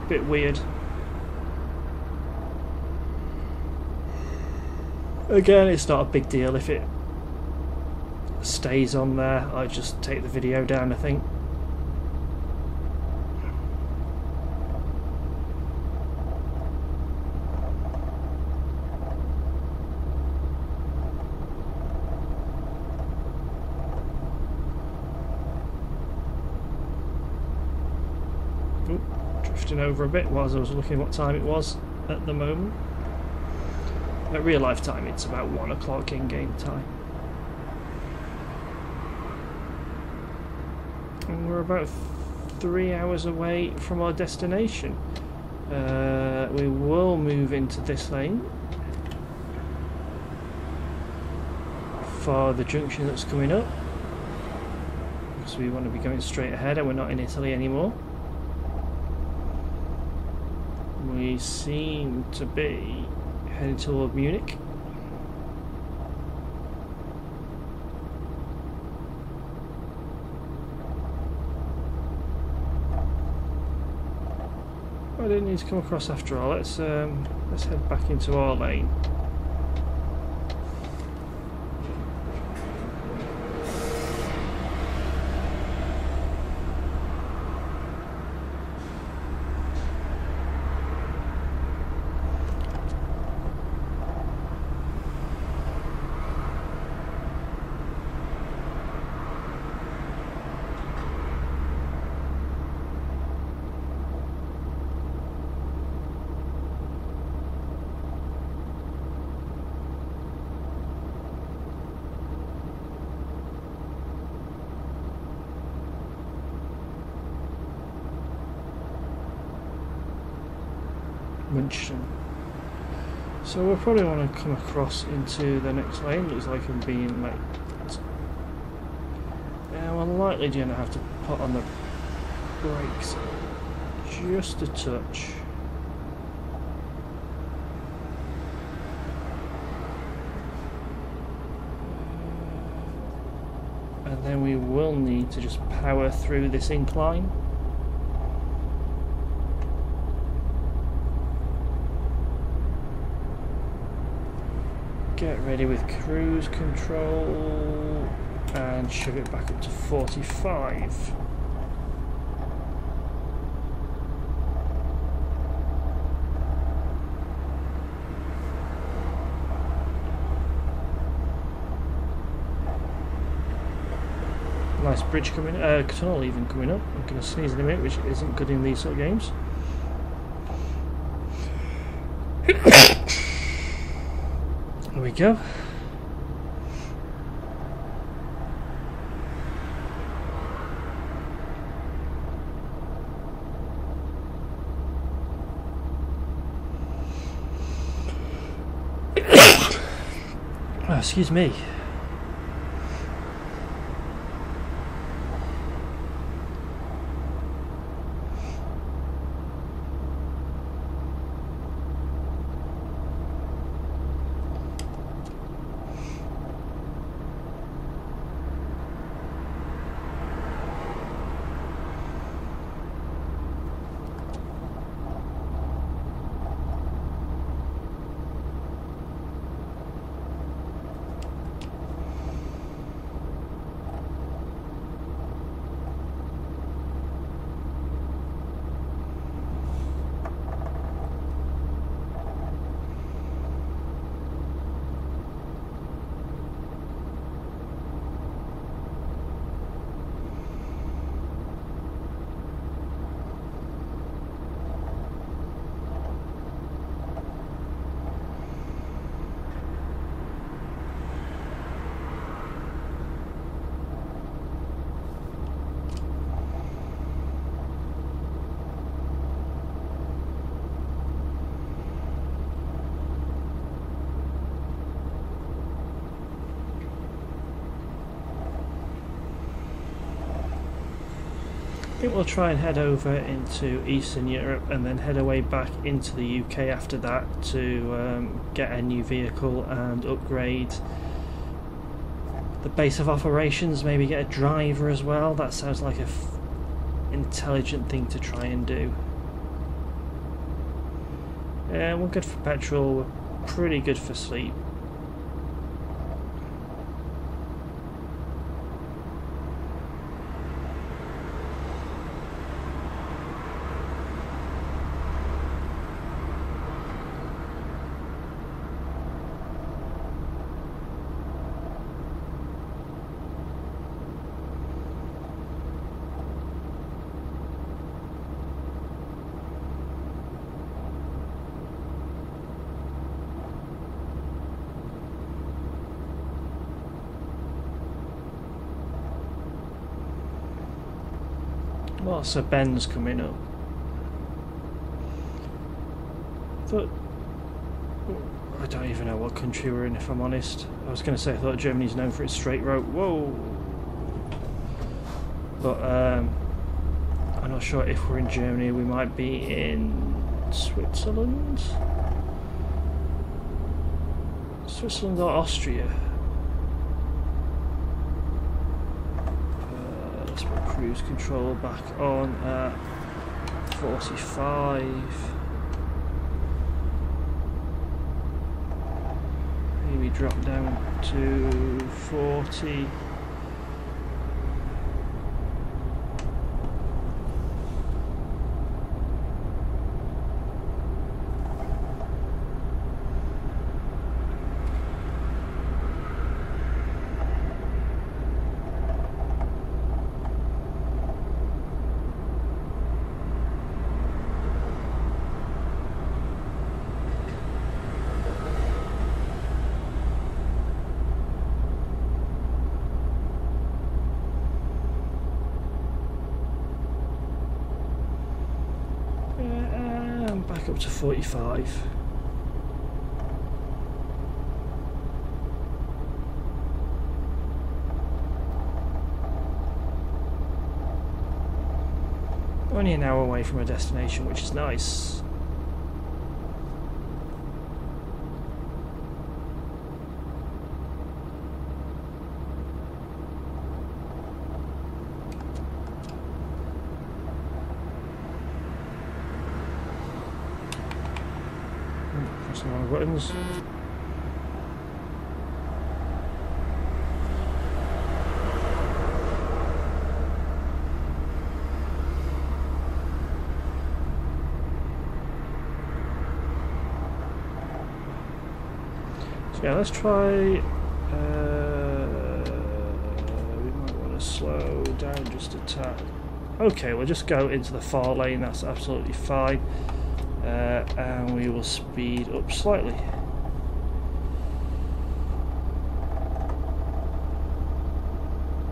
Bit weird. Again, it's not a big deal if it stays on there. I just take the video down, I think. Oop, drifting over a bit whilst I was looking what time it was at the moment. At real life time, it's about 1 o'clock in game time. And we're about 3 hours away from our destination. We will move into this lane for the junction that's coming up, because we want to be going straight ahead and we're not in Italy anymore. We seem to be heading toward Munich. I didn't need to come across after all. Let's head back into our lane. Munchen. So we'll probably want to come across into the next lane. Looks like I'm being late. Yeah, I'm unlikely going to have to put on the brakes just a touch. And then we will need to just power through this incline. Get ready with cruise control and shove it back up to 45. Nice bridge coming, tunnel even coming up. I'm going to sneeze in a minute, which isn't good in these sort of games. There we go. Oh, excuse me. think we'll try and head over into Eastern Europe and then head away back into the UK after that to get a new vehicle and upgrade the base of operations, maybe get a driver as well. That sounds like a intelligent thing to try and do. Yeah, we're good for petrol, we're pretty good for sleep. Lots of bends coming up. But I don't even know what country we're in, if I'm honest. I was going to say I thought Germany's known for its straight road. Whoa! But I'm not sure if we're in Germany. We might be in Switzerland? Switzerland or Austria? Let's put cruise control back on at 45. Maybe drop down to 40. Back up to 45. Only an hour away from a destination, which is nice. Press the wrong buttons. So yeah, let's try. We might want to slow down just a tad. Okay, we'll just go into the far lane. That's absolutely fine. And we will speed up slightly.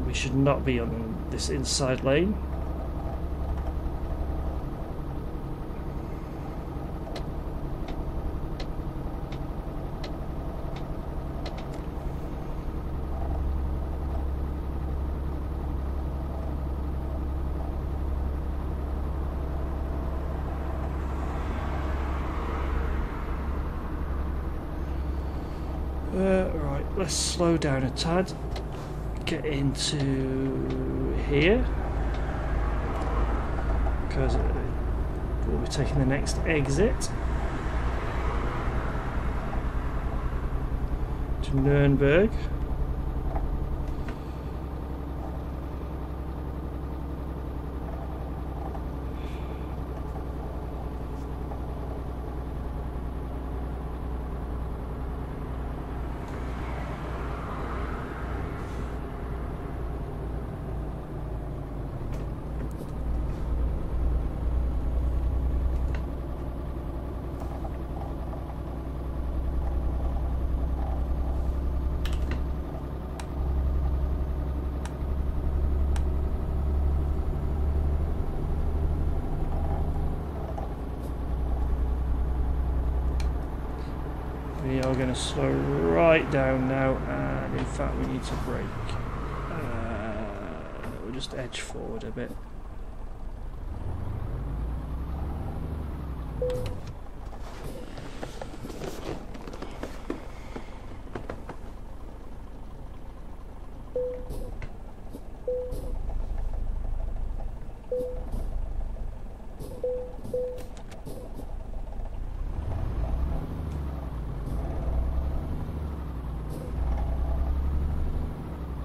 We should not be on this inside lane. Right, let's slow down a tad, get into here, because we'll be taking the next exit to Nuremberg. We are going to slow right down now, and in fact we need to brake. We'll just edge forward a bit.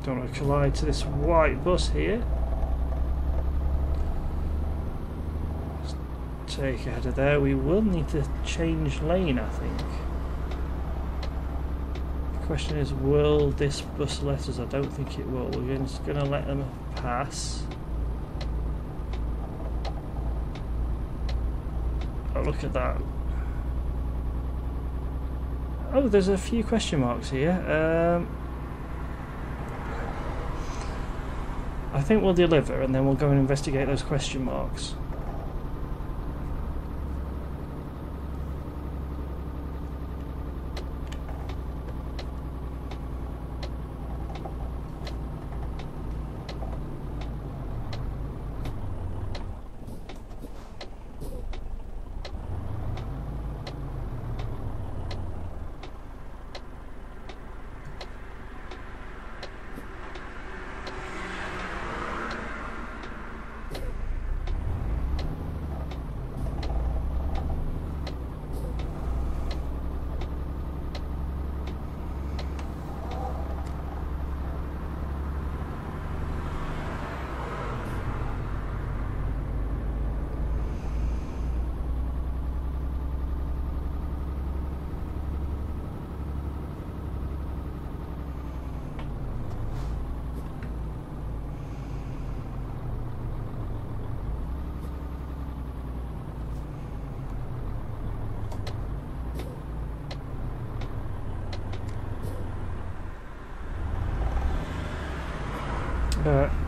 Don't want to collide to this white bus here. Let's take ahead of there. We will need to change lane, I think. The question is, will this bus let us? I don't think it will. We're just going to let them pass. Oh, look at that. Oh, there's a few question marks here. I think we'll deliver and then we'll go and investigate those question marks.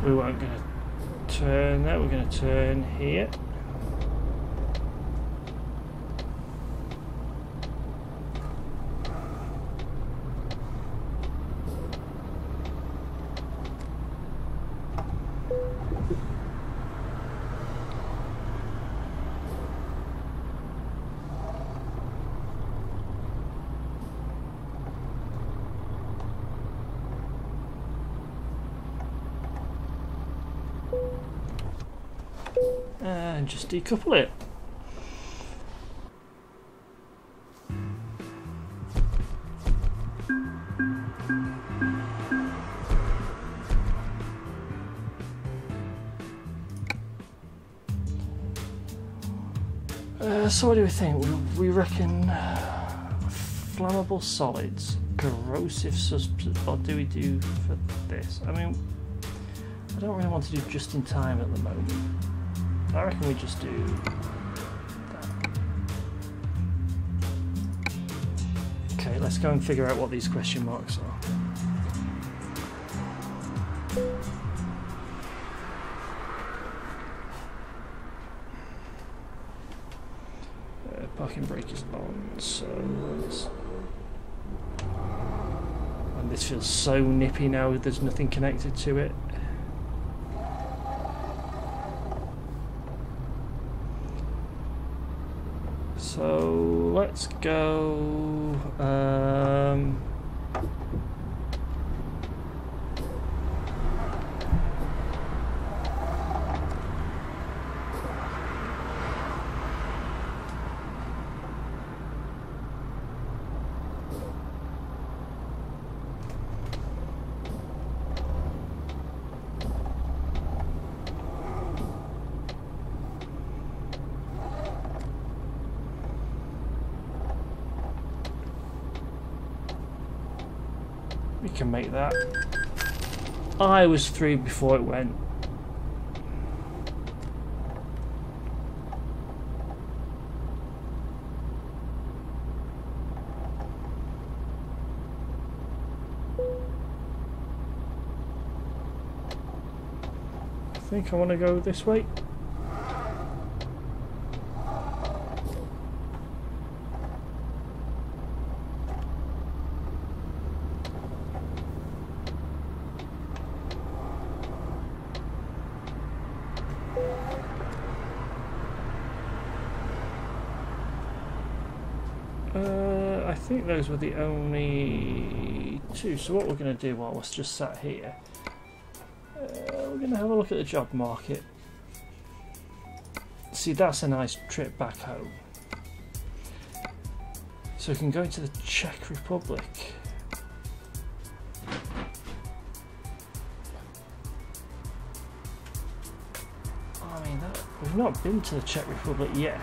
We weren't going to turn there, we're going to turn here. And just decouple it. So what do we think? We reckon flammable solids, corrosive substance. What do we do for this? I mean, I don't really want to do just in time at the moment. I reckon we just do that. Okay, let's go and figure out what these question marks are. Parking brake is on, so let's... And this feels so nippy now, there's nothing connected to it. So let's go. We can make that. I was through before it went. I think I want to go this way. think those were the only two. So what we're going to do while we're just sat here, we're going to have a look at the job market. See, that's a nice trip back home. So we can go into the Czech Republic. I mean, we've not been to the Czech Republic yet.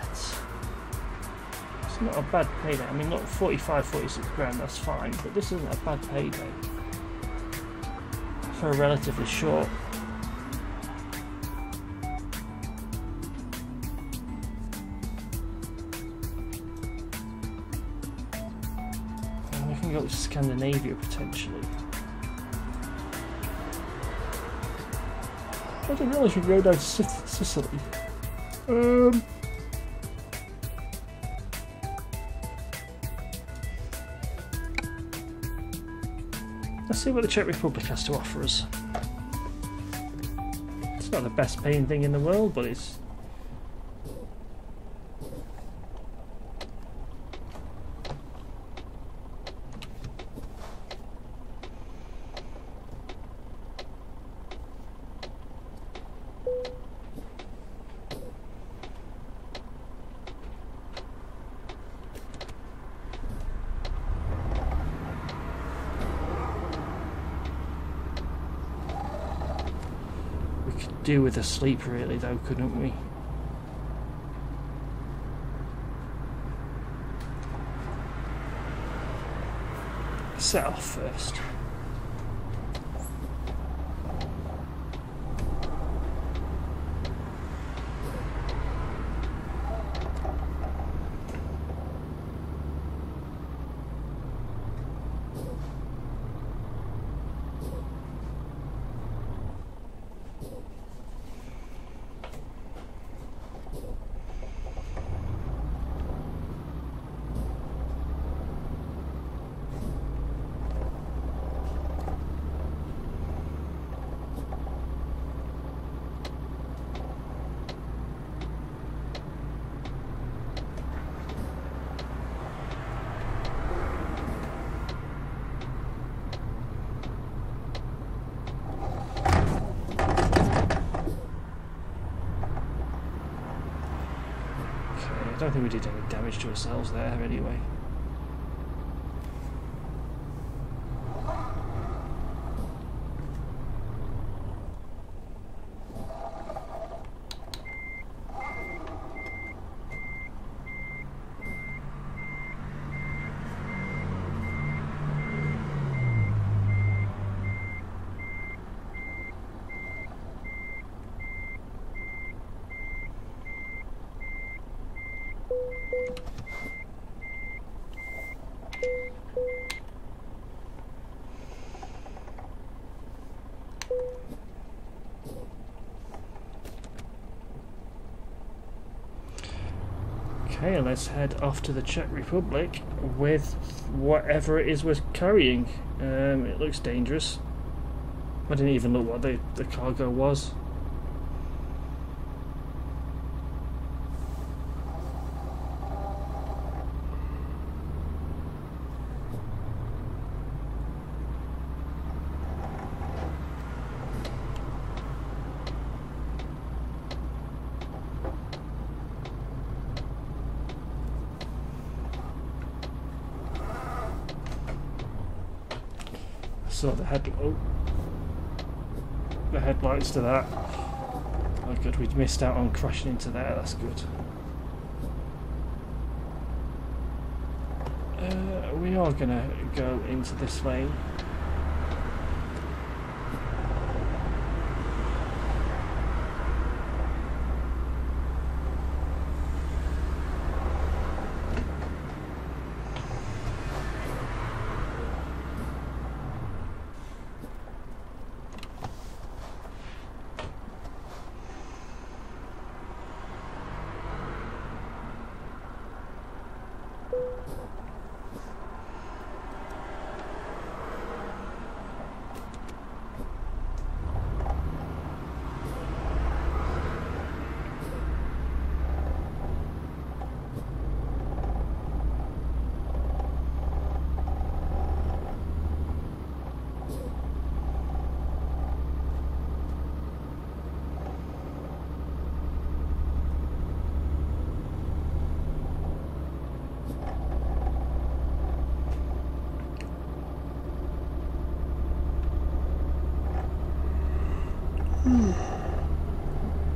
It's not a bad payday. I mean, not 45, 46 grand, that's fine, but this isn't a bad payday for a relatively short. And we can go to Scandinavia potentially. I didn't realise we could go down to Sicily. Let's see what the Czech Republic has to offer us. It's not the best paying thing in the world, but it's... do with a sleep really though, couldn't we? Set off first. I don't think we did any damage to ourselves there anyway. Okay, let's head off to the Czech Republic with whatever it is we're carrying. It looks dangerous. I didn't even look what the cargo was. So the headlights to that. Oh good, we missed out on crashing into there, that's good. We are gonna go into this lane.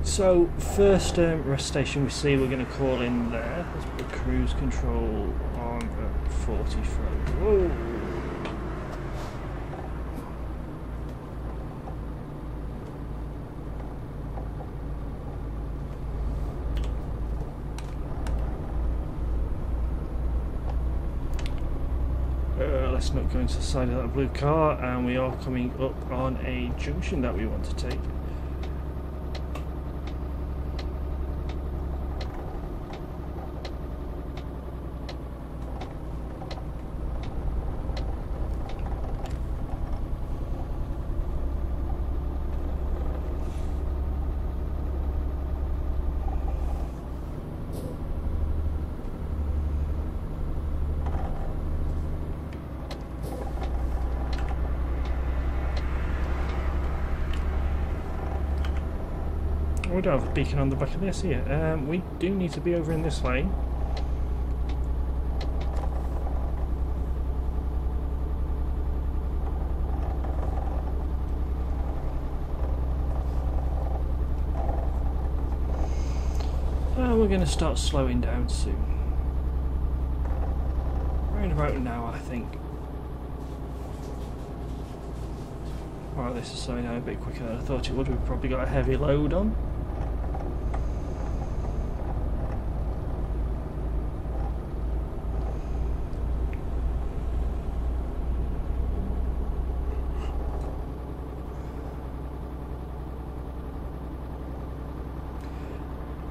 So, first rest station we see, we're going to call in there. Let's put cruise control on at 40 throw. Whoa! Let's not go into the side of that blue car, and we are coming up on a junction that we want to take. We don't have a beacon on the back of this here. We do need to be over in this lane. And we're going to start slowing down soon. Around about an hour, I think. Wow, this is slowing down a bit quicker than I thought it would. We've probably got a heavy load on.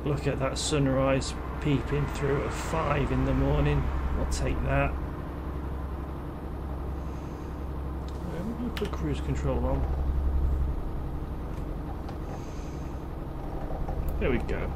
Look at that sunrise peeping through at 5 in the morning. I'll take that. We'll put cruise control on. There we go.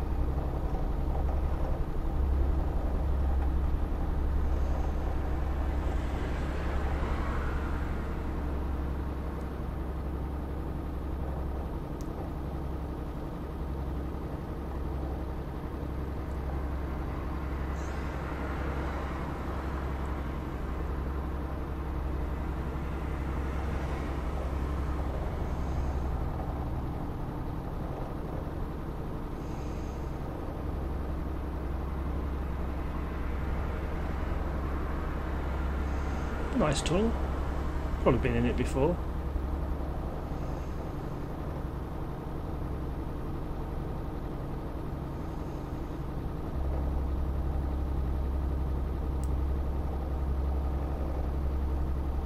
Nice tunnel. Probably been in it before.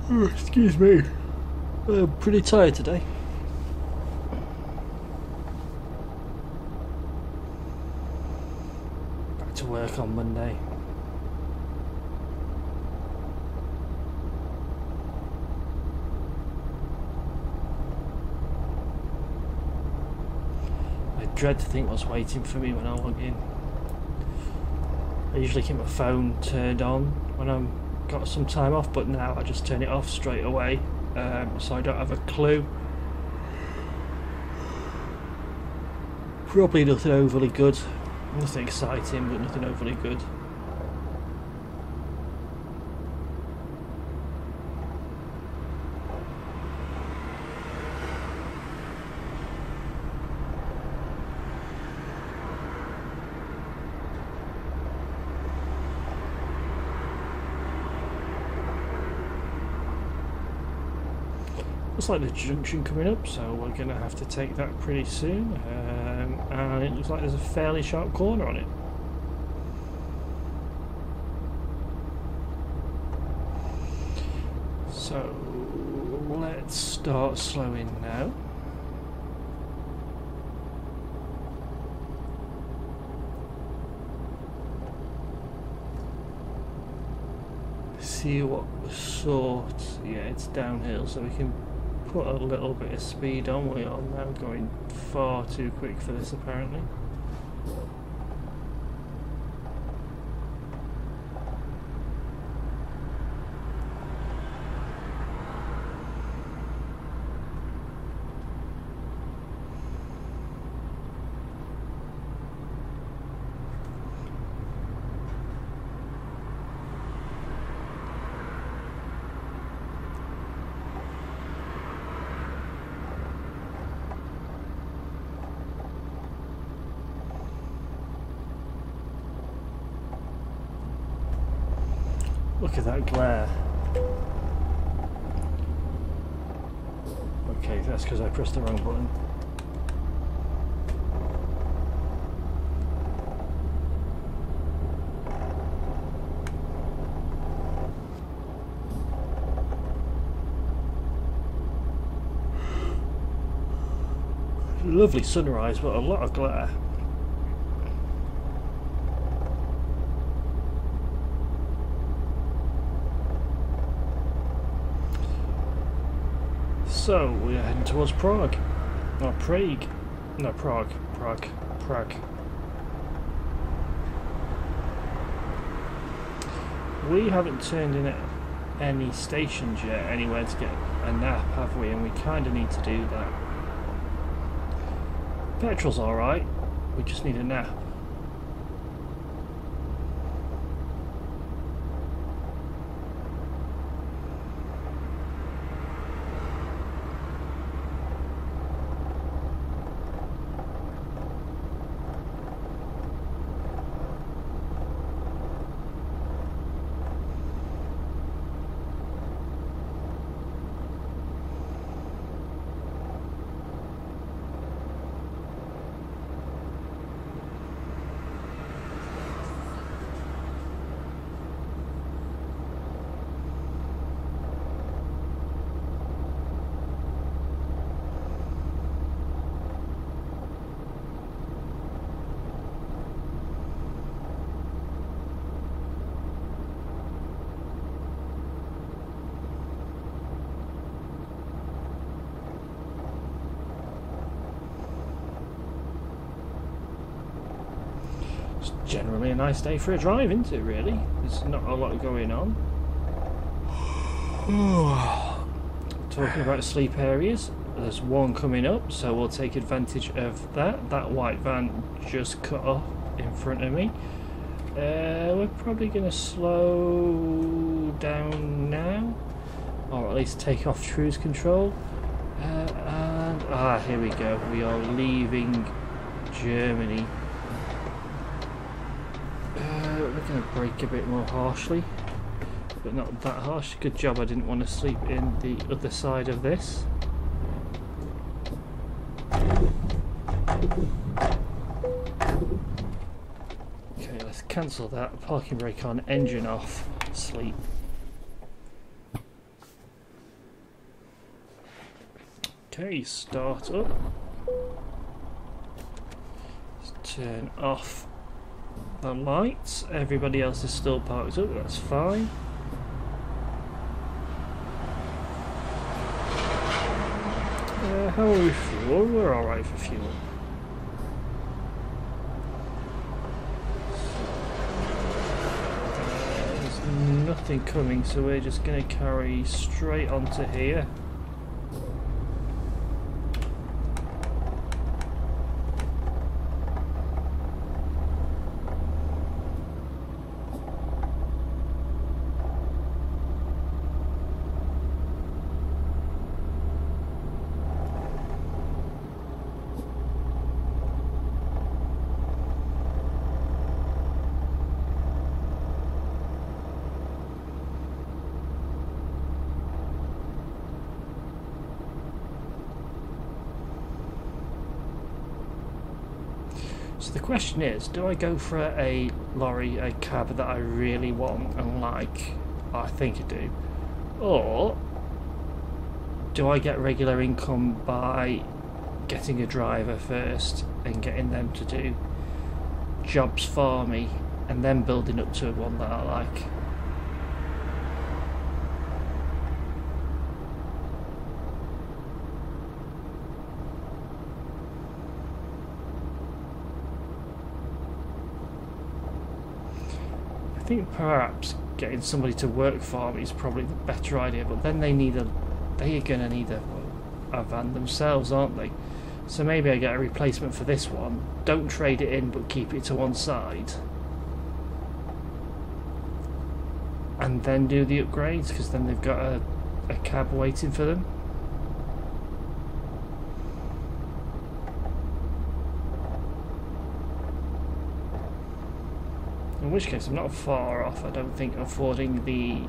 Oh, excuse me. I'm pretty tired today. Back to work on Monday. Dread to think what's waiting for me when I log in. I usually keep my phone turned on when I've got some time off, but now I just turn it off straight away, so I don't have a clue. Probably nothing overly good, nothing exciting, but nothing overly good. Looks like the junction coming up, so we're going to have to take that pretty soon, and it looks like there's a fairly sharp corner on it. So let's start slowing now. See what sort, yeah, it's downhill, so we can put a little bit of speed on. We are now going far too quick for this apparently. Look at that glare. Okay, that's because I pressed the wrong button. Lovely sunrise, but a lot of glare. So we're heading towards Prague, or Prague, no Prague. We haven't turned in at any stations yet, anywhere to get a nap, have we? And we kind of need to do that. Petrol's alright, we just need a nap. Generally a nice day for a drive, isn't it, really? There's not a lot going on. Talking about sleep areas, there's one coming up, so we'll take advantage of that. That white van just cut off in front of me. We're probably going to slow down now, or at least take off cruise control. Here we go. We are leaving Germany. We're going to brake a bit more harshly, but not that harsh. Good job I didn't want to sleep in the other side of this. Okay, let's cancel that. Parking brake on, engine off, sleep. Okay, start up. Let's turn off the lights. Everybody else is still parked up, that's fine. How are we fuel? We're alright for fuel. There's nothing coming, so we're just going to carry straight onto here. So the question is, do I go for a lorry, a cab that I really want and like, I think I do, or do I get regular income by getting a driver first and getting them to do jobs for me and then building up to one that I like? I think perhaps getting somebody to work for me is probably the better idea, but then they are going to need a van themselves, aren't they? So maybe I get a replacement for this one, don't trade it in but keep it to one side, and then do the upgrades, because then they've got a cab waiting for them. In which case I'm not far off, I don't think, affording the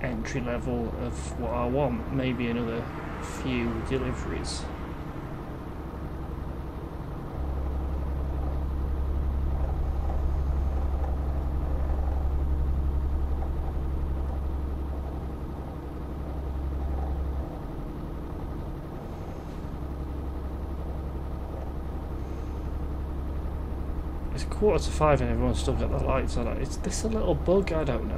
entry level of what I want. Maybe another few deliveries. It's 4:45 and everyone's still got the lights on. Is this a little bug? I don't know.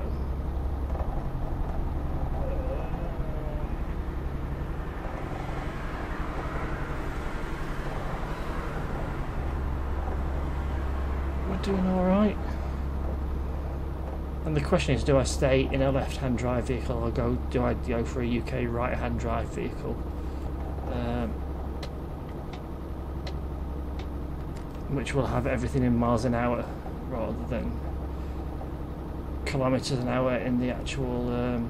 We're doing alright. And the question is, do I stay in a left-hand drive vehicle or do I go for a UK right-hand drive vehicle? Which will have everything in miles an hour rather than kilometres an hour in the actual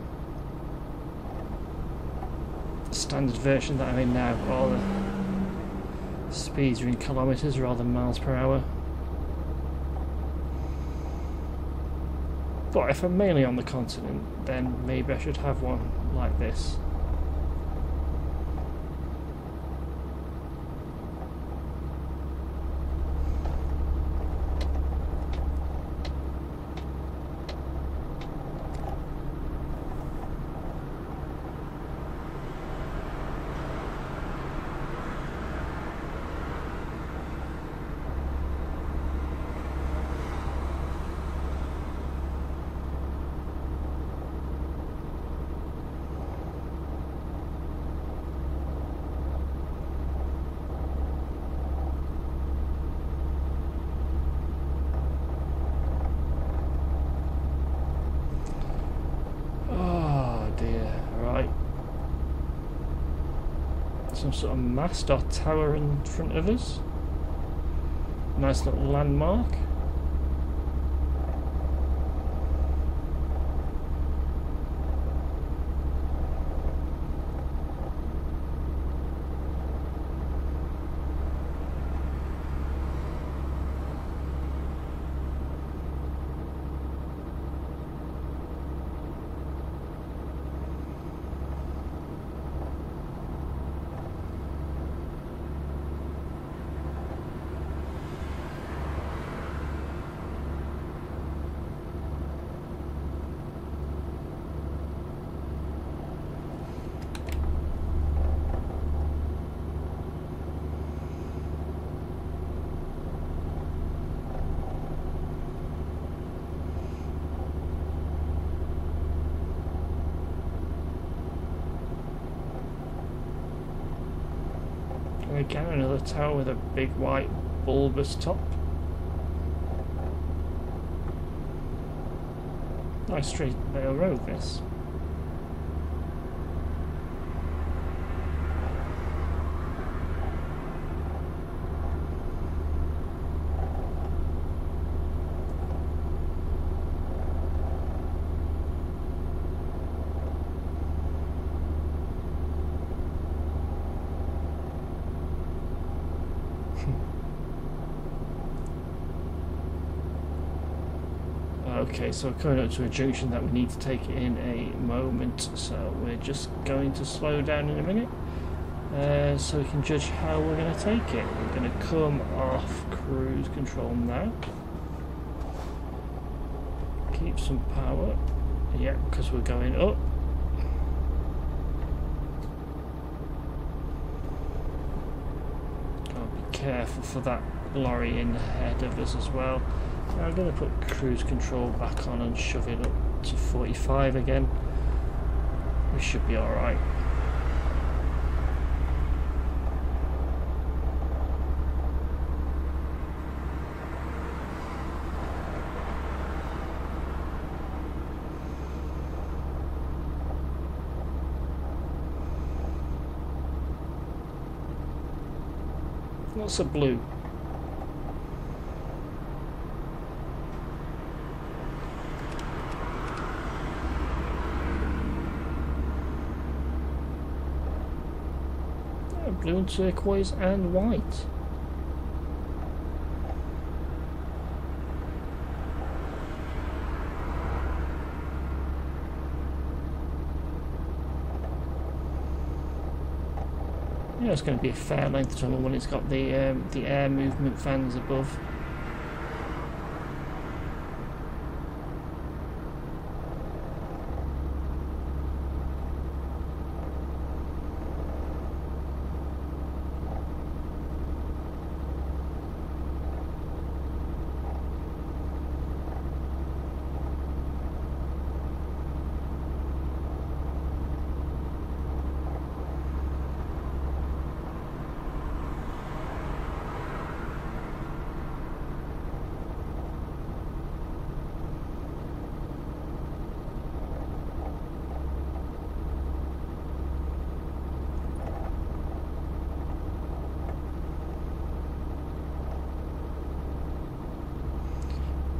standard version that I'm in now. All the speeds are in kilometres rather than miles per hour. But if I'm mainly on the continent, then maybe I should have one like this. Some sort of mast or tower in front of us. Nice little landmark. Again, another tower with a big white bulbous top. Nice straight rail road, this. Okay, so we're coming up to a junction that we need to take in a moment, so we're just going to slow down in a minute so we can judge how we're going to take it. We're going to come off cruise control now. Keep some power. Yeah, because we're going up. I'll be careful for that lorry in ahead of us as well. I'm going to put cruise control back on and shove it up to 45 again. We should be alright. What's a blue? Blue and turquoise and white. know it's going to be a fair length tunnel when it's got the air movement fans above.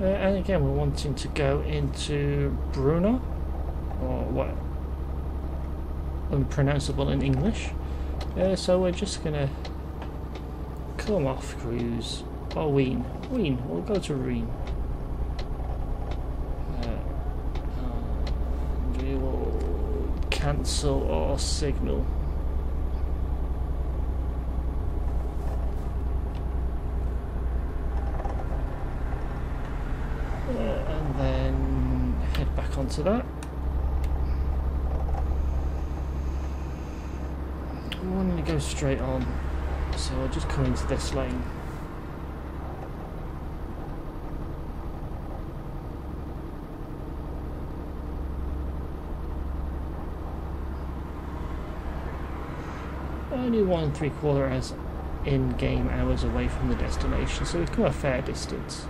And again, we're wanting to go into Bruno, or what, unpronounceable in English. So we're just gonna come off cruise. Oh, Ween, we'll go to Reen. And we will cancel our signal. And then head back onto that. We wanted to go straight on, so I'll just come into this lane. Only 1 3/4 hours in-game hours away from the destination, so we've come a fair distance.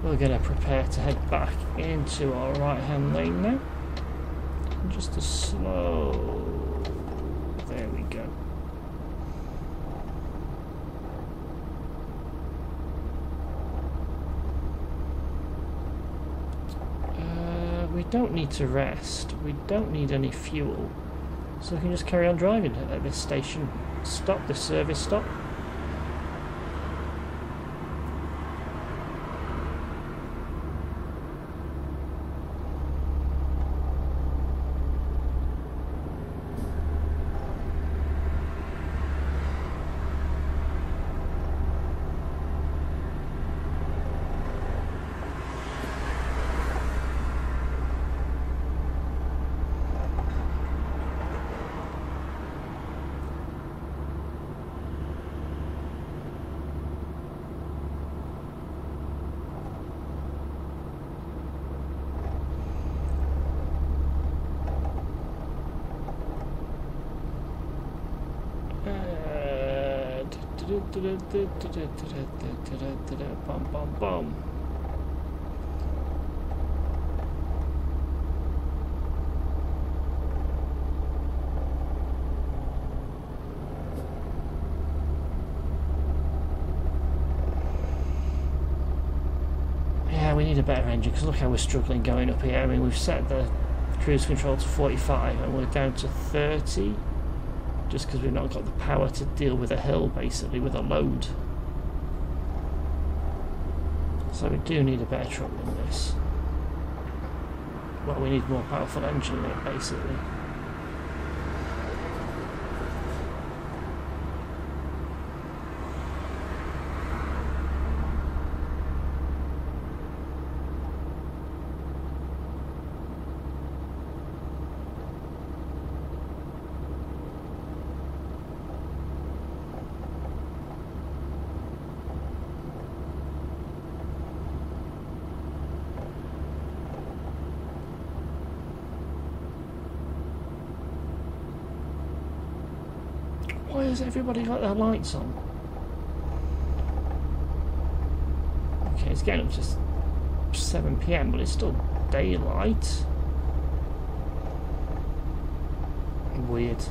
We're going to prepare to head back into our right-hand lane now. And just a slow... There we go. We don't need to rest. We don't need any fuel. So we can just carry on driving at this station stop, this service stop. Bum, bum, bum. Yeah, we need a better engine because look how we're struggling going up here. I mean, we've set the cruise control to 45 and we're down to 30. Just because we've not got the power to deal with a hill, basically, with a load. So we do need a better truck than this. Well, we need more powerful engine in it, basically. Why has everybody got their lights on? Okay, it's getting up to 7 PM, but it's still daylight. Weird.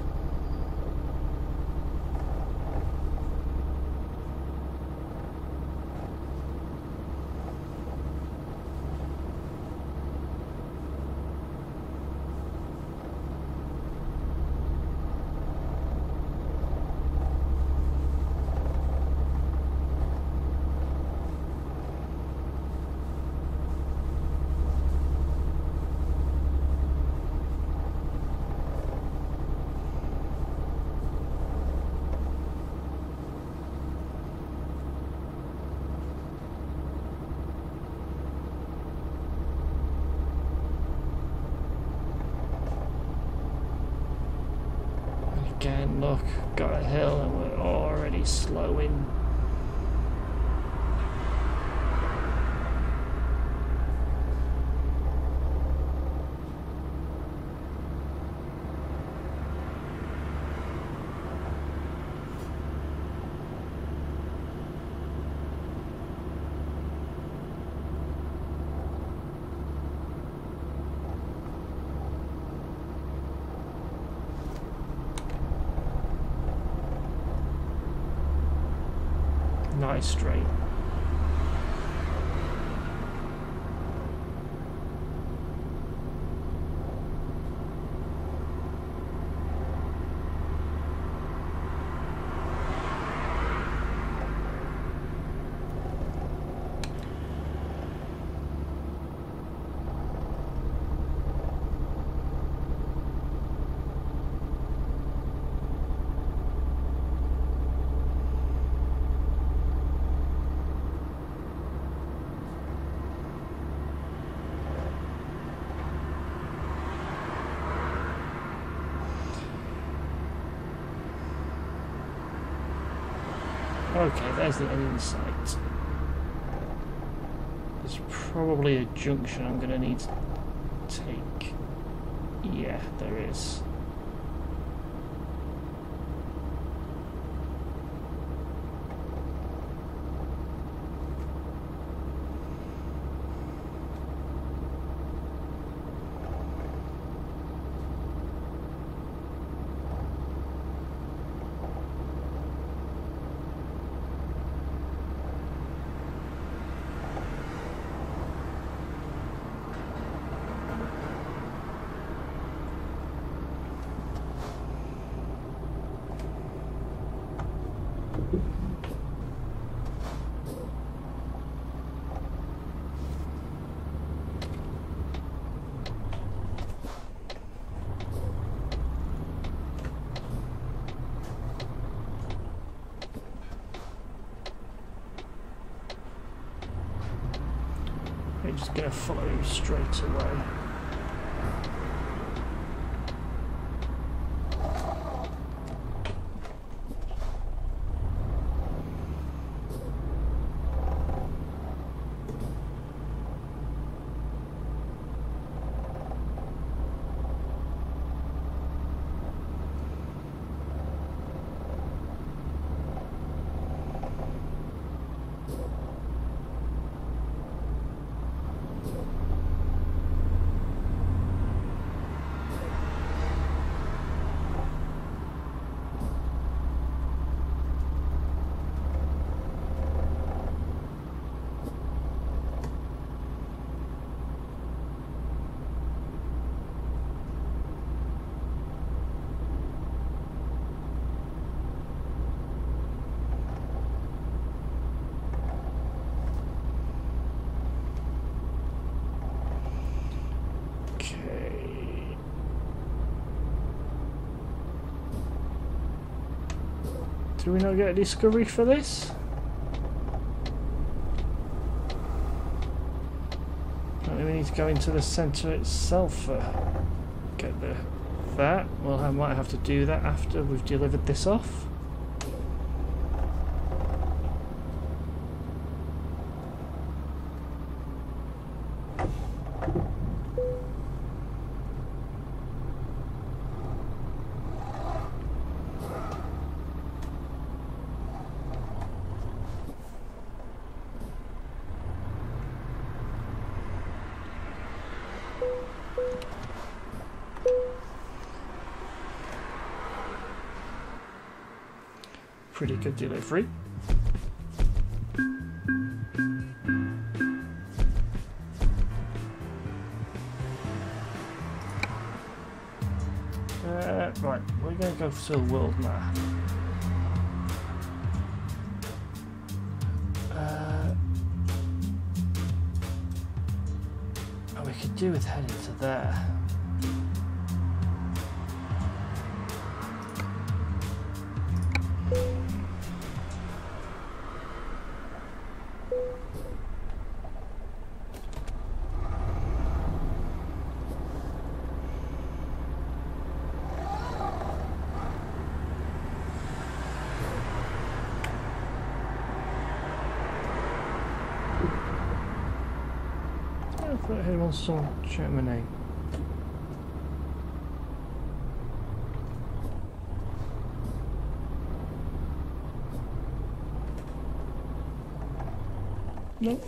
again, look, got a hill and we're already slowing. Nice straight. Okay, there's the end in sight. There's probably a junction I'm going to need to take. Yeah, there is. We're just going to follow him straight away. Do we not get a discovery for this? Apparently we need to go into the centre itself for get that. Well, I might have to do that after we've delivered this off. Pretty good delivery. Right, we're going to go to the world map. And we could do with heading to there. I heard one song shout my name. Nope.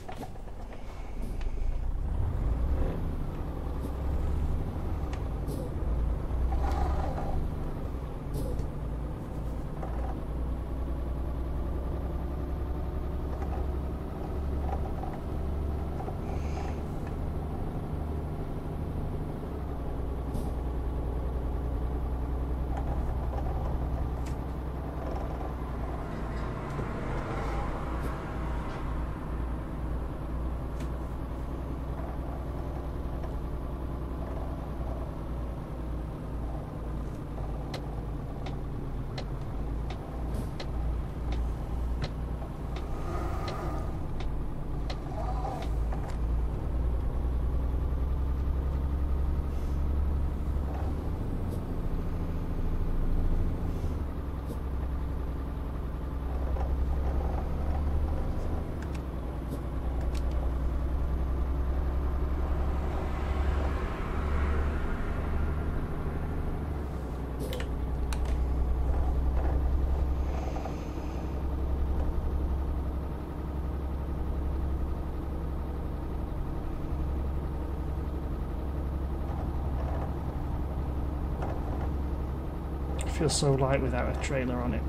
Feels so light without a trailer on it.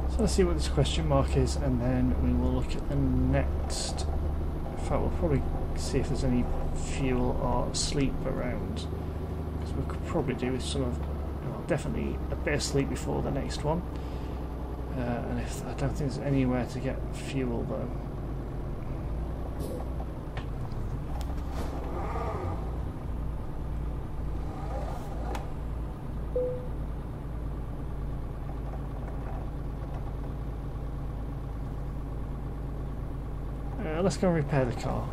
So let's see what this question mark is, and then we will look at the next. In fact, we'll probably see if there's any fuel or sleep around, because we could probably do with some of, well, definitely a bit of sleep before the next one. And if I don't think there's anywhere to get fuel though. Let's go and repair the car.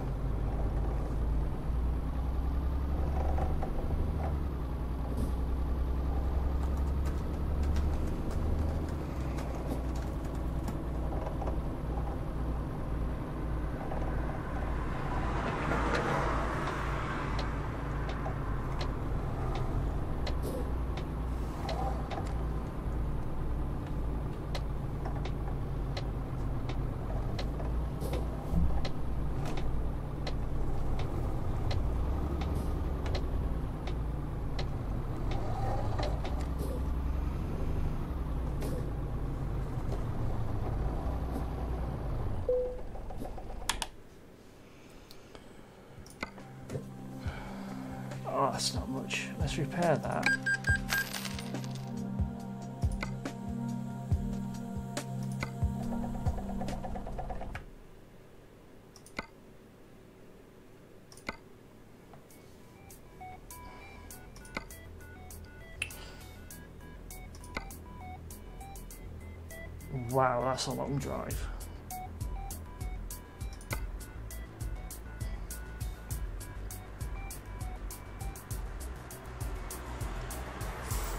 Oh, that's not much. Let's repair that. Wow, that's a long drive.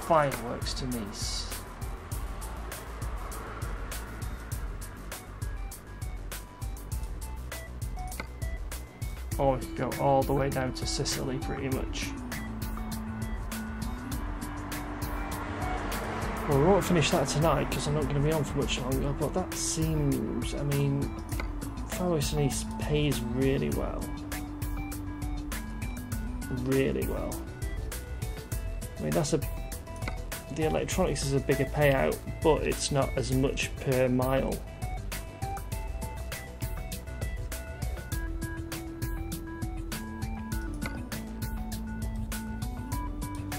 Fireworks to Nice. or we could go all the way down to Sicily pretty much. Well, we won't finish that tonight because I'm not going to be on for much longer, but that seems, I mean, Far West and East pays really well. Really well. I mean, the electronics is a bigger payout, but it's not as much per mile.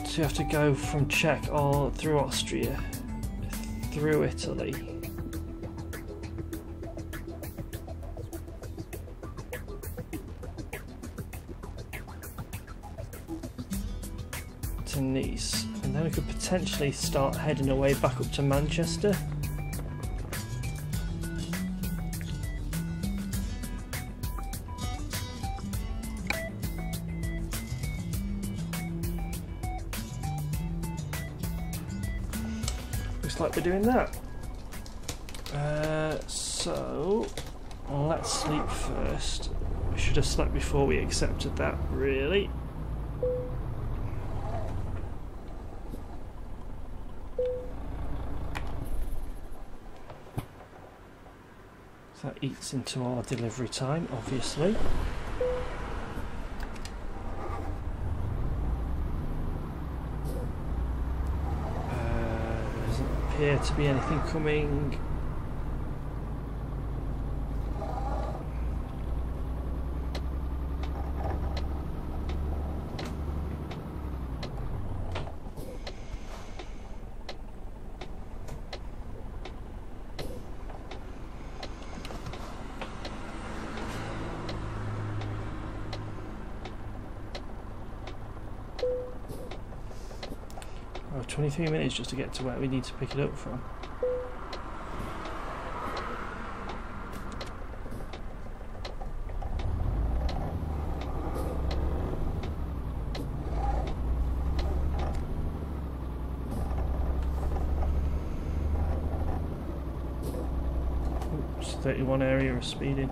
So you have to go from Czech all through Austria, through Italy. To Nice, and then we could potentially start heading away back up to Manchester. Looks like we're doing that. So let's sleep first. We should have slept before we accepted that, really. That eats into our delivery time, obviously. There doesn't appear to be anything coming. Oh, 23 minutes just to get to where we need to pick it up from. Oops, 31 area of speeding.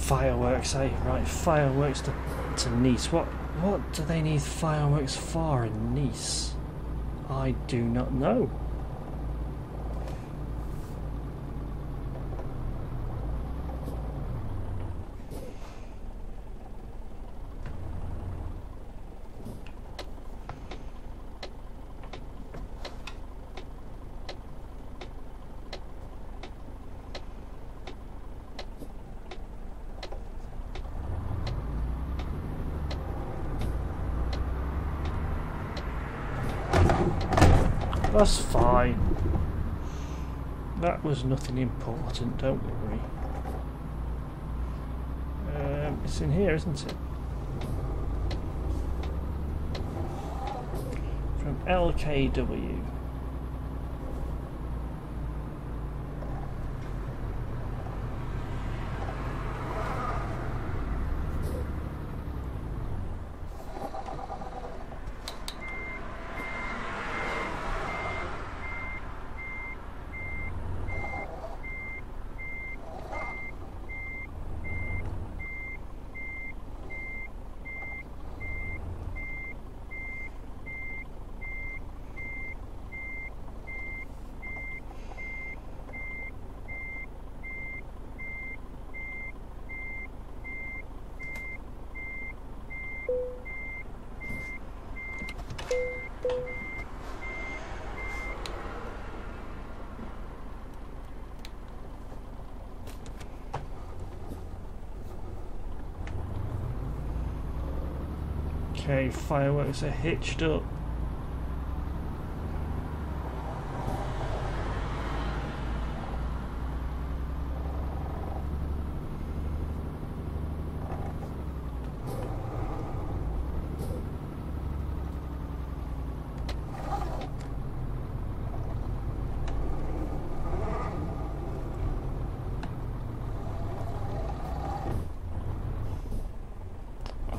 Fireworks, eh? Right, fireworks to Nice. What do they need fireworks for in Nice? I do not know. That's fine. That was nothing important, don't worry. It's in here, isn't it? LKW. Okay, fireworks are hitched up.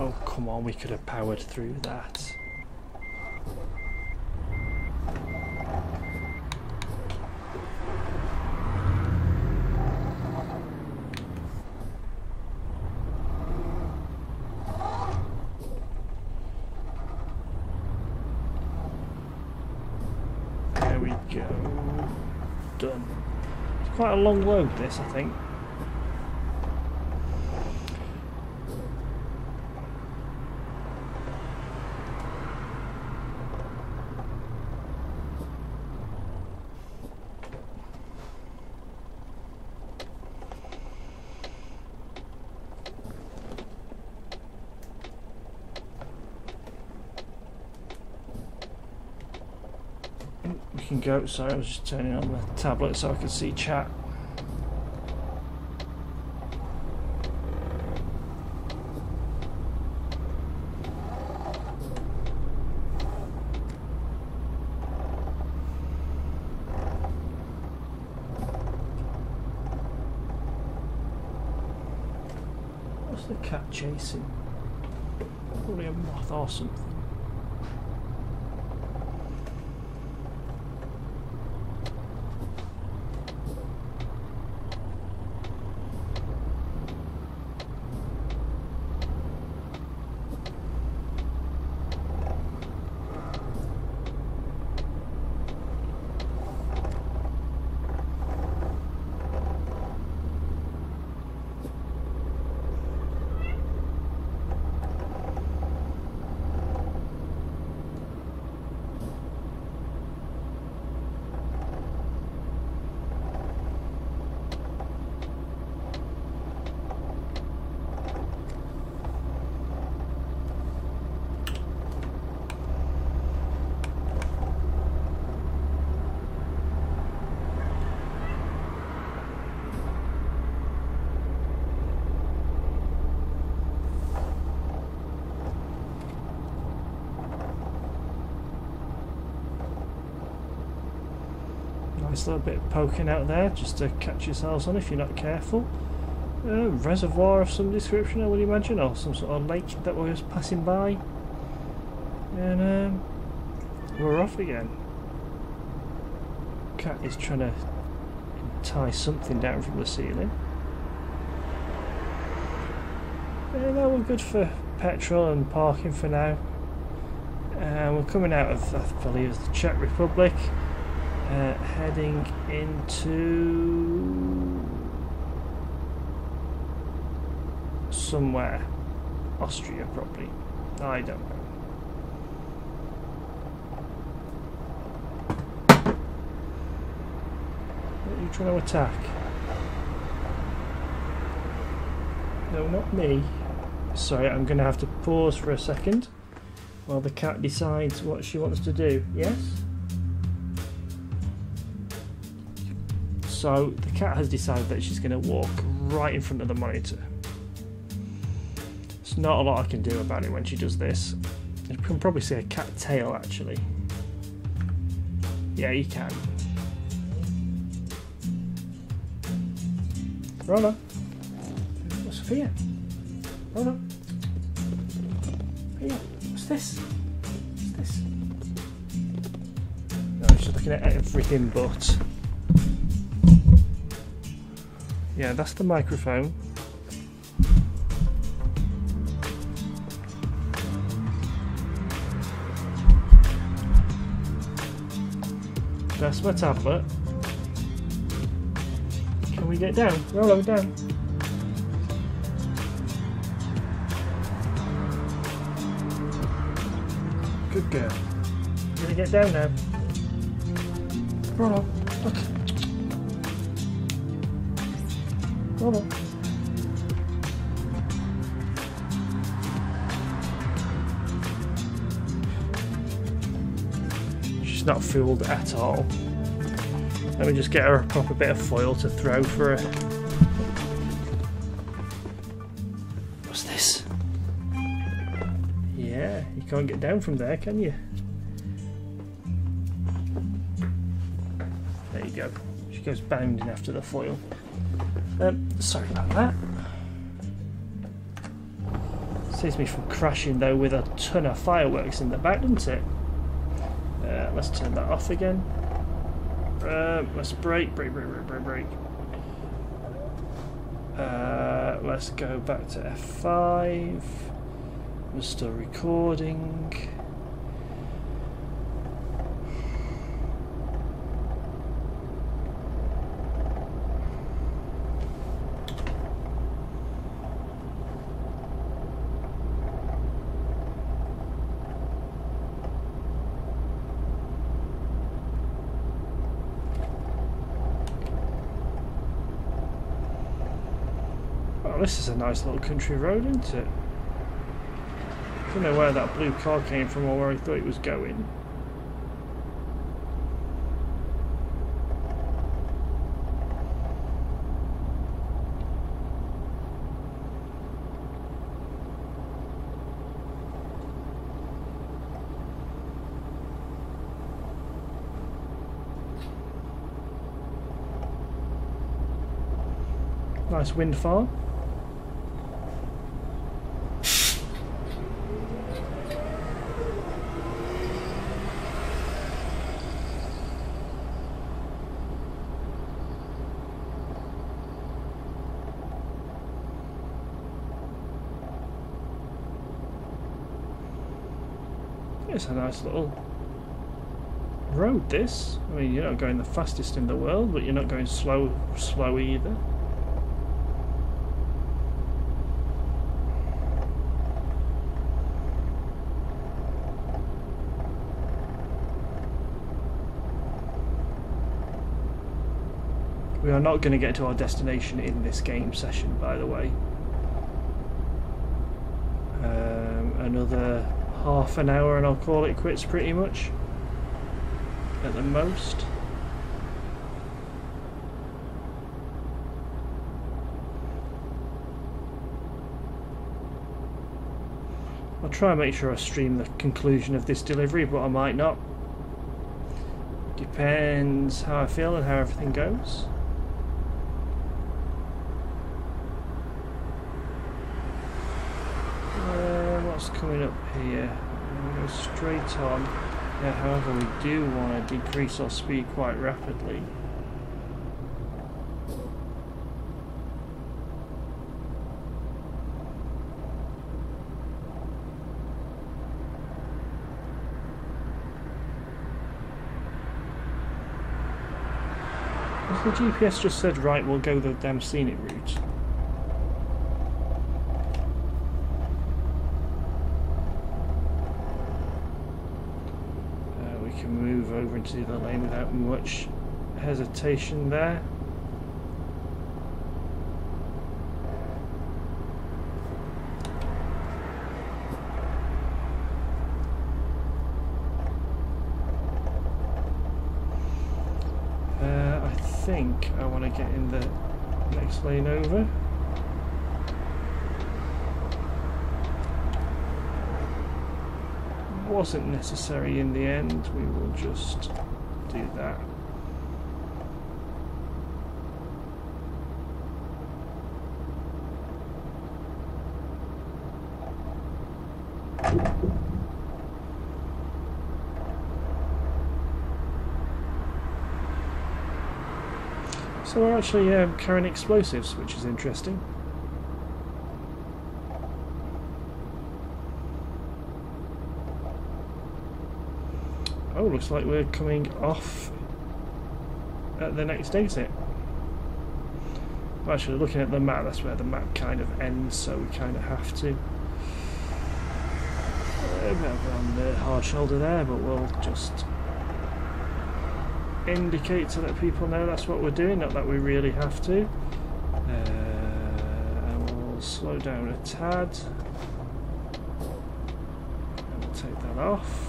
Oh, come on, we could have powered through that. There we go. Done. It's quite a long load, this, I think. We can go. Sorry, I was just turning on the tablet so I could see chat. What's the cat chasing? Probably a moth or something. Nice little bit of poking out there just to catch yourselves on if you're not careful. Reservoir of some description, I would imagine, or some sort of lake that we was passing by. And we're off again. Cat is trying to tie something down from the ceiling. No, we're good for petrol and parking for now. We're coming out of, I believe, the Czech Republic. Heading into somewhere. Austria, probably. I don't know. What are you trying to attack? No, not me. Sorry, I'm going to have to pause for a second while the cat decides what she wants to do. Yes? So the cat has decided that she's going to walk right in front of the monitor. There's not a lot I can do about it when she does this. You can probably see a cat tail actually. Yeah, you can. Rona. What's here? Rona. Here. What's this? What's this? No, I'm just looking at everything but. Yeah, that's the microphone. That's my tablet. Can we get down? Roll over down. Good girl. You're gonna get down now. Roll on. Look. Roll on. She's not fooled at all. Let me just get her a proper bit of foil to throw for her. What's this? Yeah, you can't get down from there, can you? There you go. She goes bounding after the foil. Sorry about that. Saves me from crashing though with a ton of fireworks in the back, doesn't it? Let's turn that off again. Let's brake. Let's go back to F5. We're still recording. This is a nice little country road, isn't it? I don't know where that blue car came from or where I thought it was going. Nice wind farm. It's a nice little road, this. I mean, you're not going the fastest in the world, but you're not going slow either. We are not going to get to our destination in this game session, by the way. Another half an hour and I'll call it quits pretty much at the most. I'll try and make sure I stream the conclusion of this delivery, but I might not. Depends how I feel and how everything goes. What's coming up here? We'll go straight on. Yeah, however, we do want to decrease our speed quite rapidly. Has the GPS just said, right, we'll go the damn scenic route? Move over into the lane without much hesitation there. I think I want to get in the next lane over. Wasn't necessary in the end. We will just do that. So we're actually carrying explosives, which is interesting. Oh, looks like we're coming off at the next exit. Well, actually, looking at the map, that's where the map kind of ends, so we kind of have to. A bit on the hard shoulder there, but we'll just indicate to let people know that's what we're doing, not that we really have to. And we'll slow down a tad. And we'll take that off.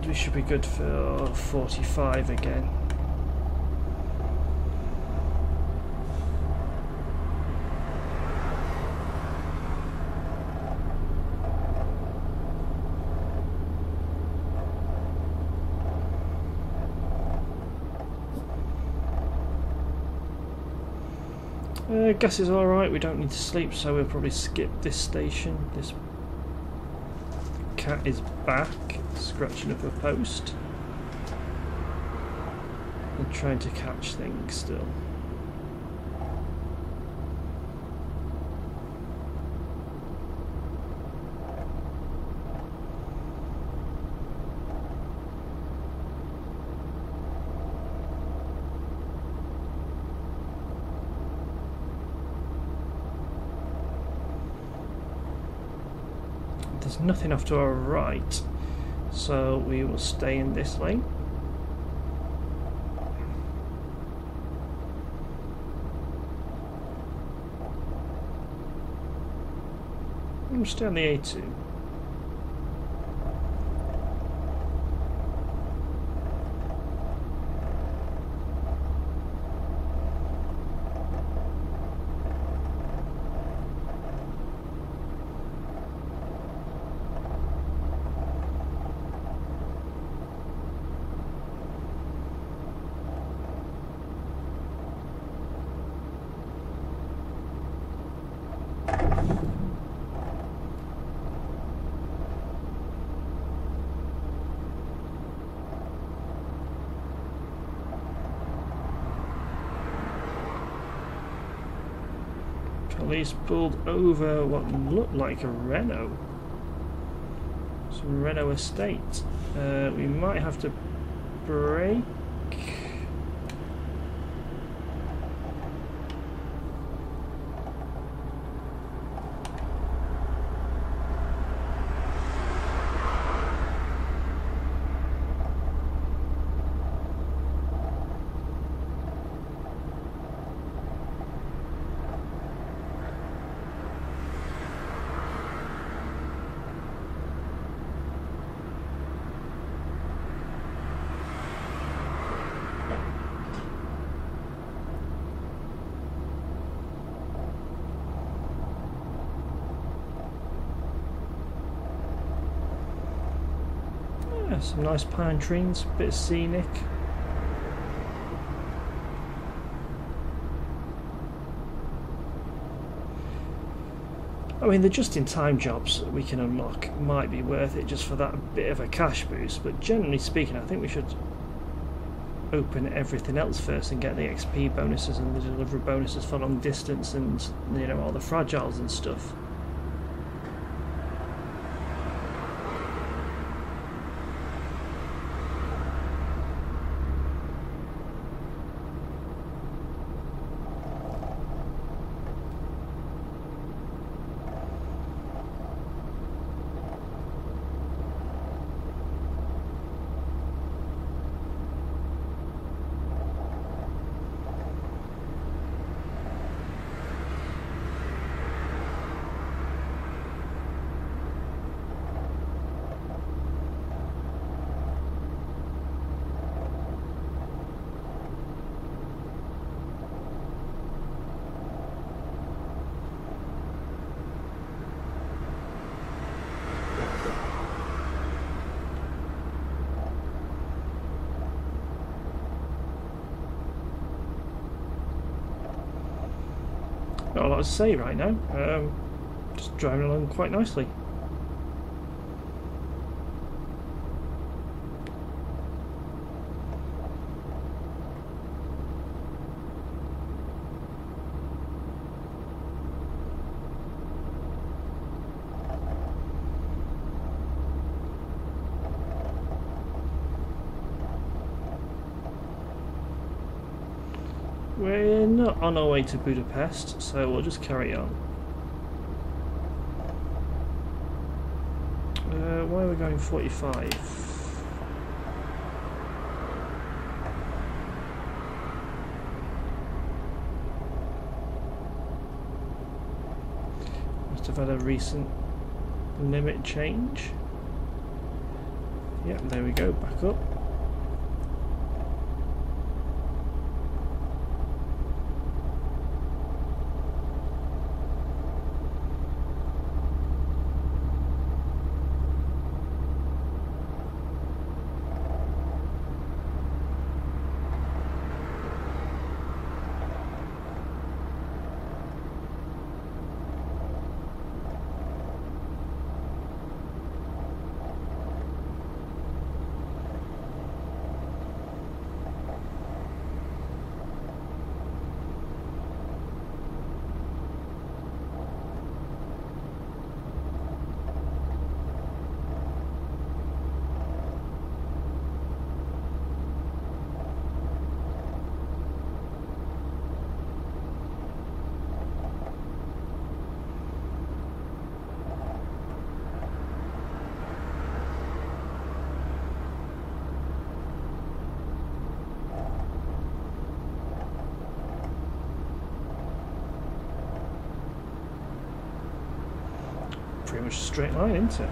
We should be good for 45 again. Gas is alright, we don't need to sleep, so we'll probably skip this station. This cat is back, scratching up a post and trying to catch things still. There's nothing off to our right, so we will stay in this lane. I'm stay on the A2. Police pulled over what looked like a Renault. Some Renault estate. We might have to brake. Some nice pine trees, bit scenic. I mean, the just-in-time jobs that we can unlock might be worth it just for that bit of a cash boost, but generally speaking I think we should open everything else first and get the XP bonuses and the delivery bonuses for long distance and, you know, all the fragiles and stuff. Not a lot to say right now. Just driving along quite nicely. We're not on our way to Budapest, so we'll just carry on. Why are we going 45? Must have had a recent limit change. Yep, there we go, back up. Pretty much a straight line, isn't it?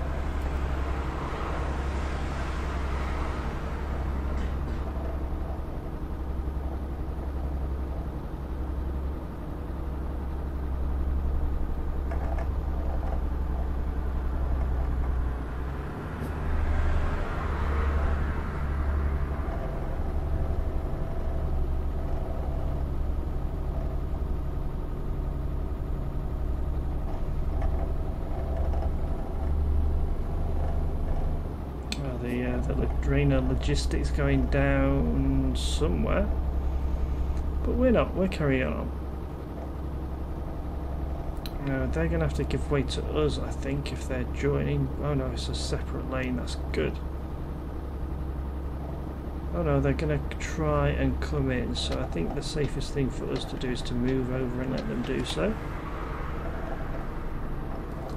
The Drainer logistics going down somewhere, but we're not. We're carrying on. They're going to have to give way to us, I think, if they're joining. Oh no, it's a separate lane. That's good. Oh no, they're going to try and come in. So I think the safest thing for us to do is to move over and let them do so,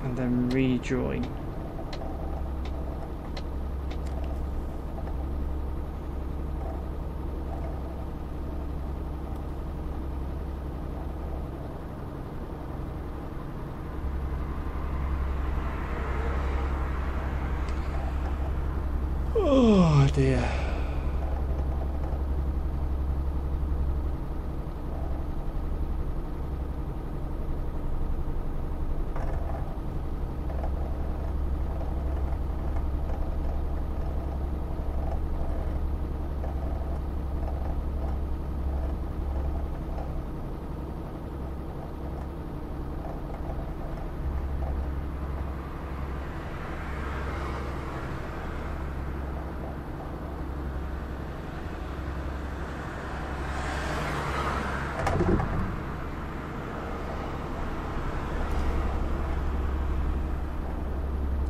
and then rejoin. Oh dear.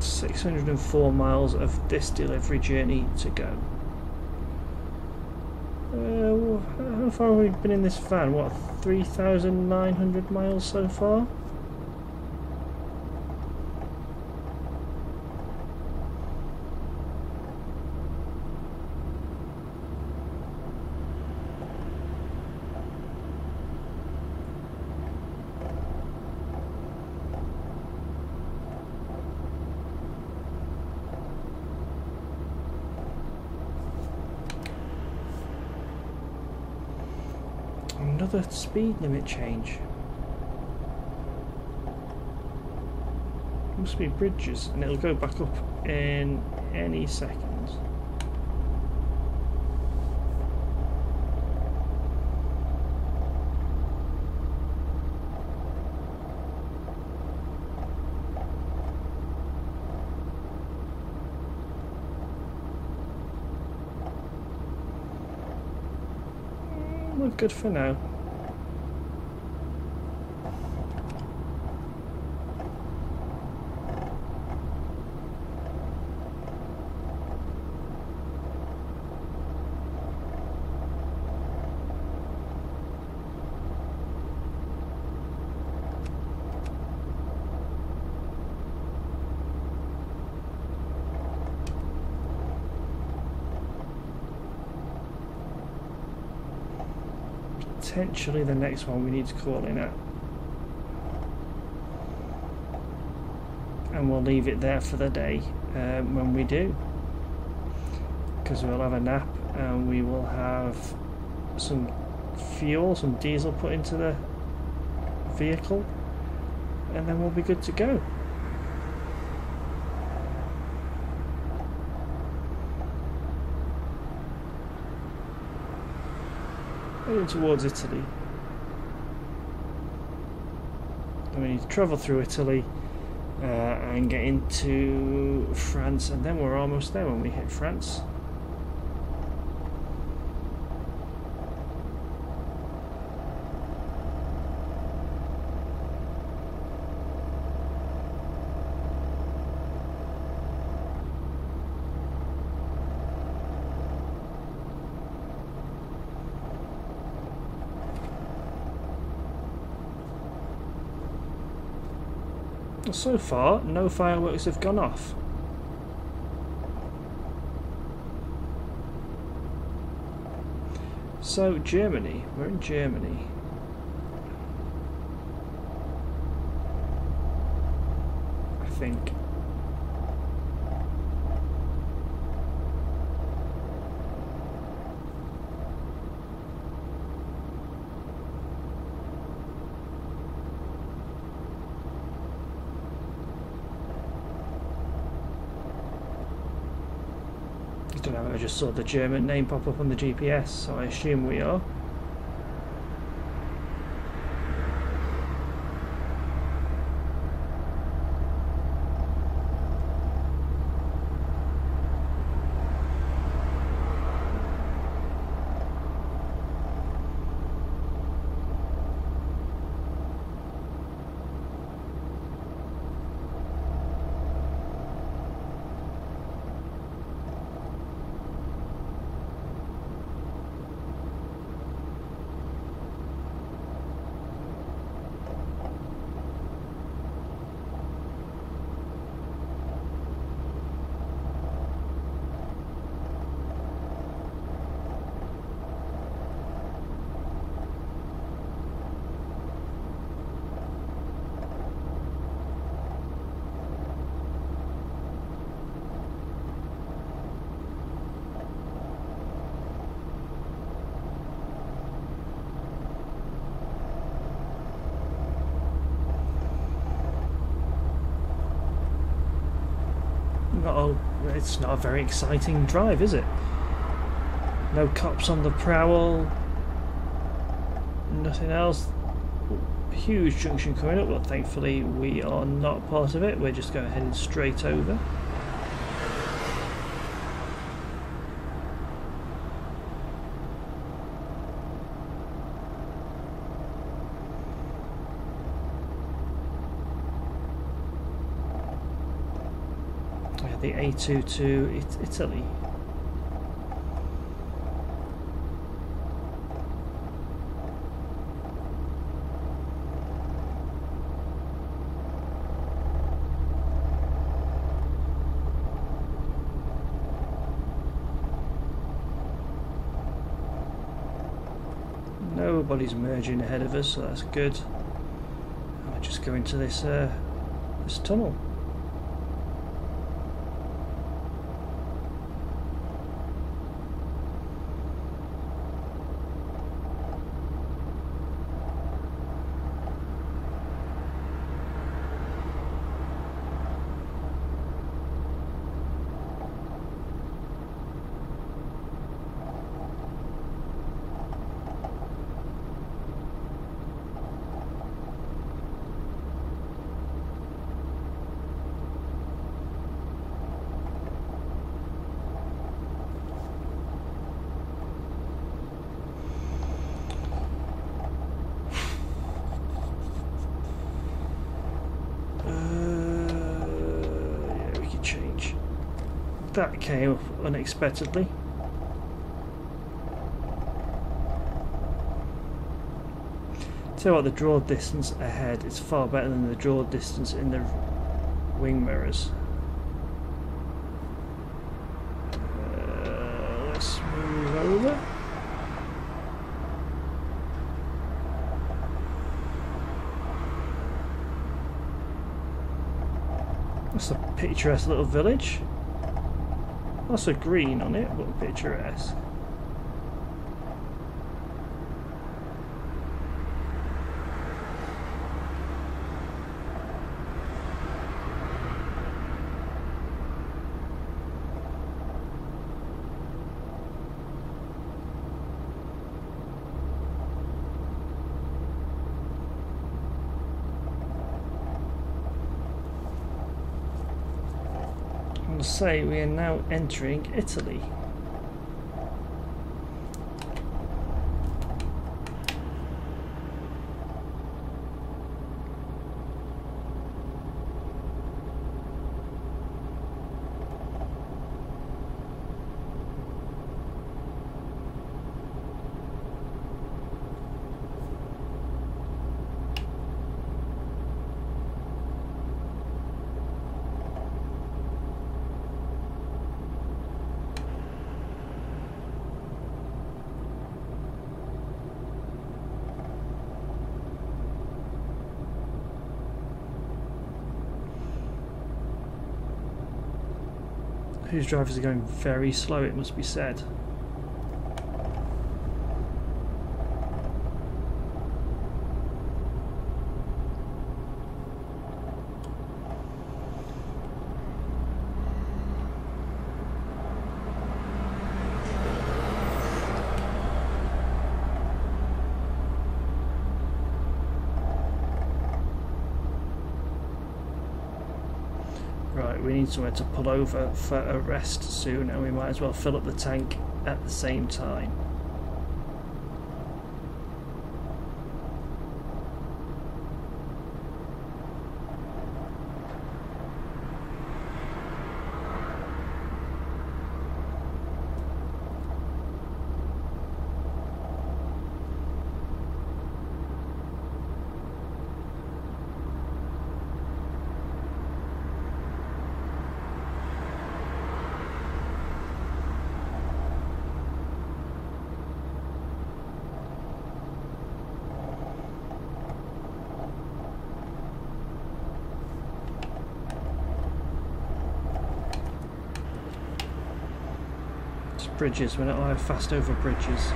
.604 miles of this delivery journey to go. How far have we been in this van? What, 3,900 miles so far? Another speed limit change. Must be bridges, and it'll go back up in any second. look good for now. Potentially the next one we need to call in at, and we'll leave it there for the day when we do, because we'll have a nap and we will have some fuel, some diesel put into the vehicle, and then we'll be good to go. Heading towards Italy. And we need to travel through Italy and get into France, and then we're almost there when we hit France. So far, no fireworks have gone off. So, Germany. We're in Germany. I think. I don't know, I just saw the German name pop up on the GPS, so I assume we are. It's not a very exciting drive, is it? No cops on the prowl, nothing else. Huge junction coming up, but thankfully we are not part of it. We're just going heading straight over. The A2 to Italy. Nobody's merging ahead of us, so that's good. I'll just go into this this tunnel. That came unexpectedly. Tell you what, the draw distance ahead is far better than the draw distance in the wing mirrors. Let's move over. That's a picturesque little village. Lots of green on it, but picturesque. Say we are now entering Italy. Whose drivers are going very slow, it must be said. Right, we need somewhere to pull over for a rest soon, and we might as well fill up the tank at the same time. Bridges, we're not fast over bridges.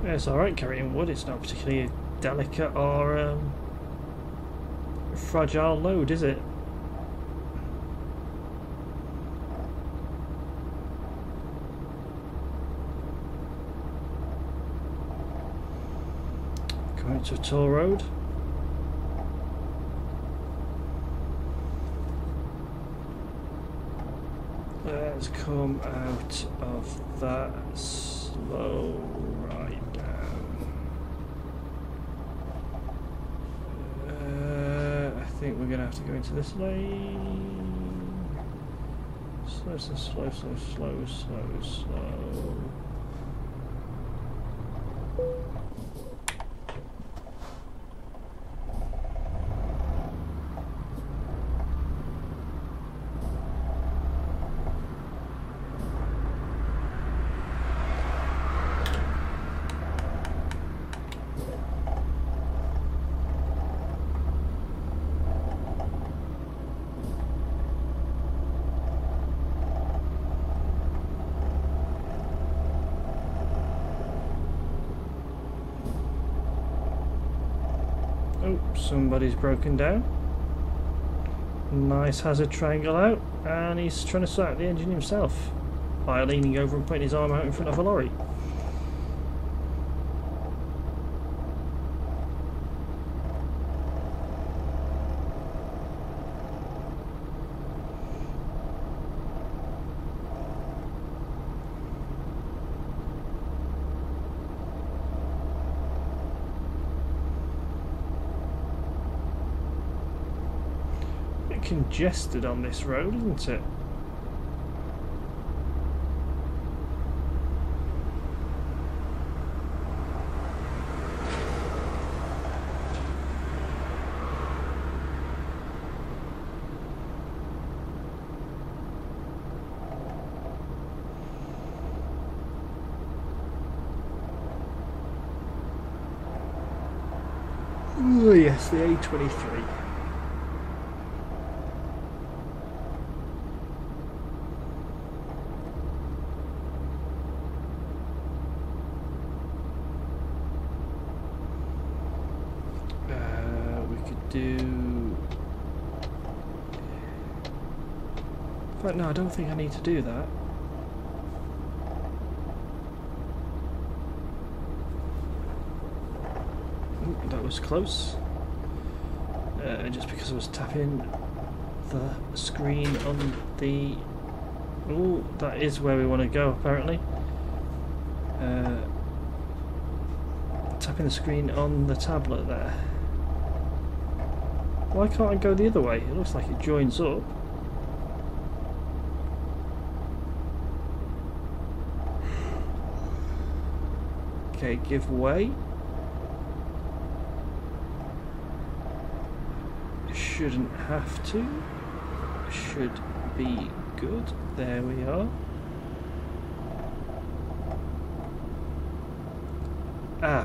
Yeah, it's alright carrying wood, it's not particularly delicate or fragile load, is it? Going to a toll road. Let's come out of that slow ride down. I think we're going to have to go into this lane. Slow, slow, slow, slow, slow, slow, slow. Oh, somebody's broken down. Nice hazard triangle out, and he's trying to sort out the engine himself by leaning over and putting his arm out in front of a lorry. congested on this road, isn't it? Oh yes, the A23. We could do... In fact, no, I don't think I need to do that. That was close. Just because I was tapping the screen on the... Oh, that is where we want to go apparently. Tapping the screen on the tablet there. Why can't I go the other way? It looks like it joins up. Okay, give way. Shouldn't have to. Should be good. There we are.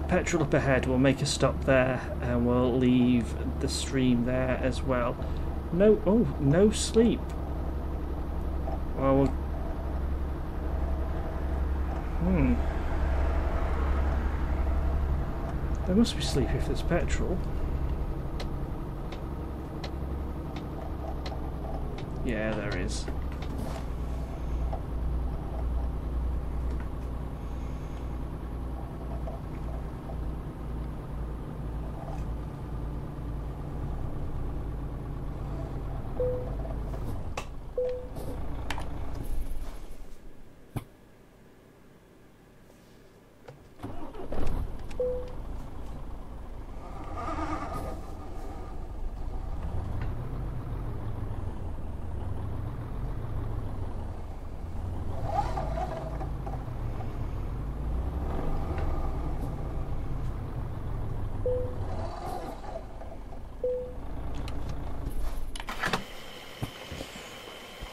Petrol up ahead. We'll make a stop there and we'll leave the stream there as well. No, oh, no sleep. Well, there must be sleep if there's petrol. Yeah, there is.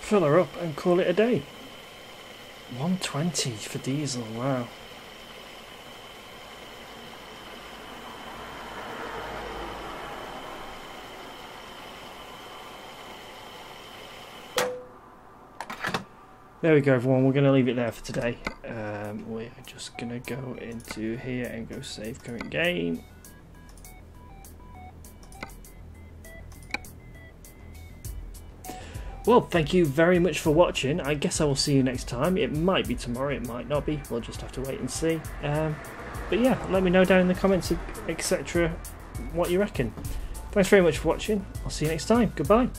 Fill her up and call it a day. 120 for diesel, wow. There we go everyone, we're going to leave it there for today. We're just going to go into here and go save current game. Well, thank you very much for watching. I guess I will see you next time. It might be tomorrow, it might not be. We'll just have to wait and see. But yeah, let me know down in the comments, etc. what you reckon. Thanks very much for watching. I'll see you next time. Goodbye.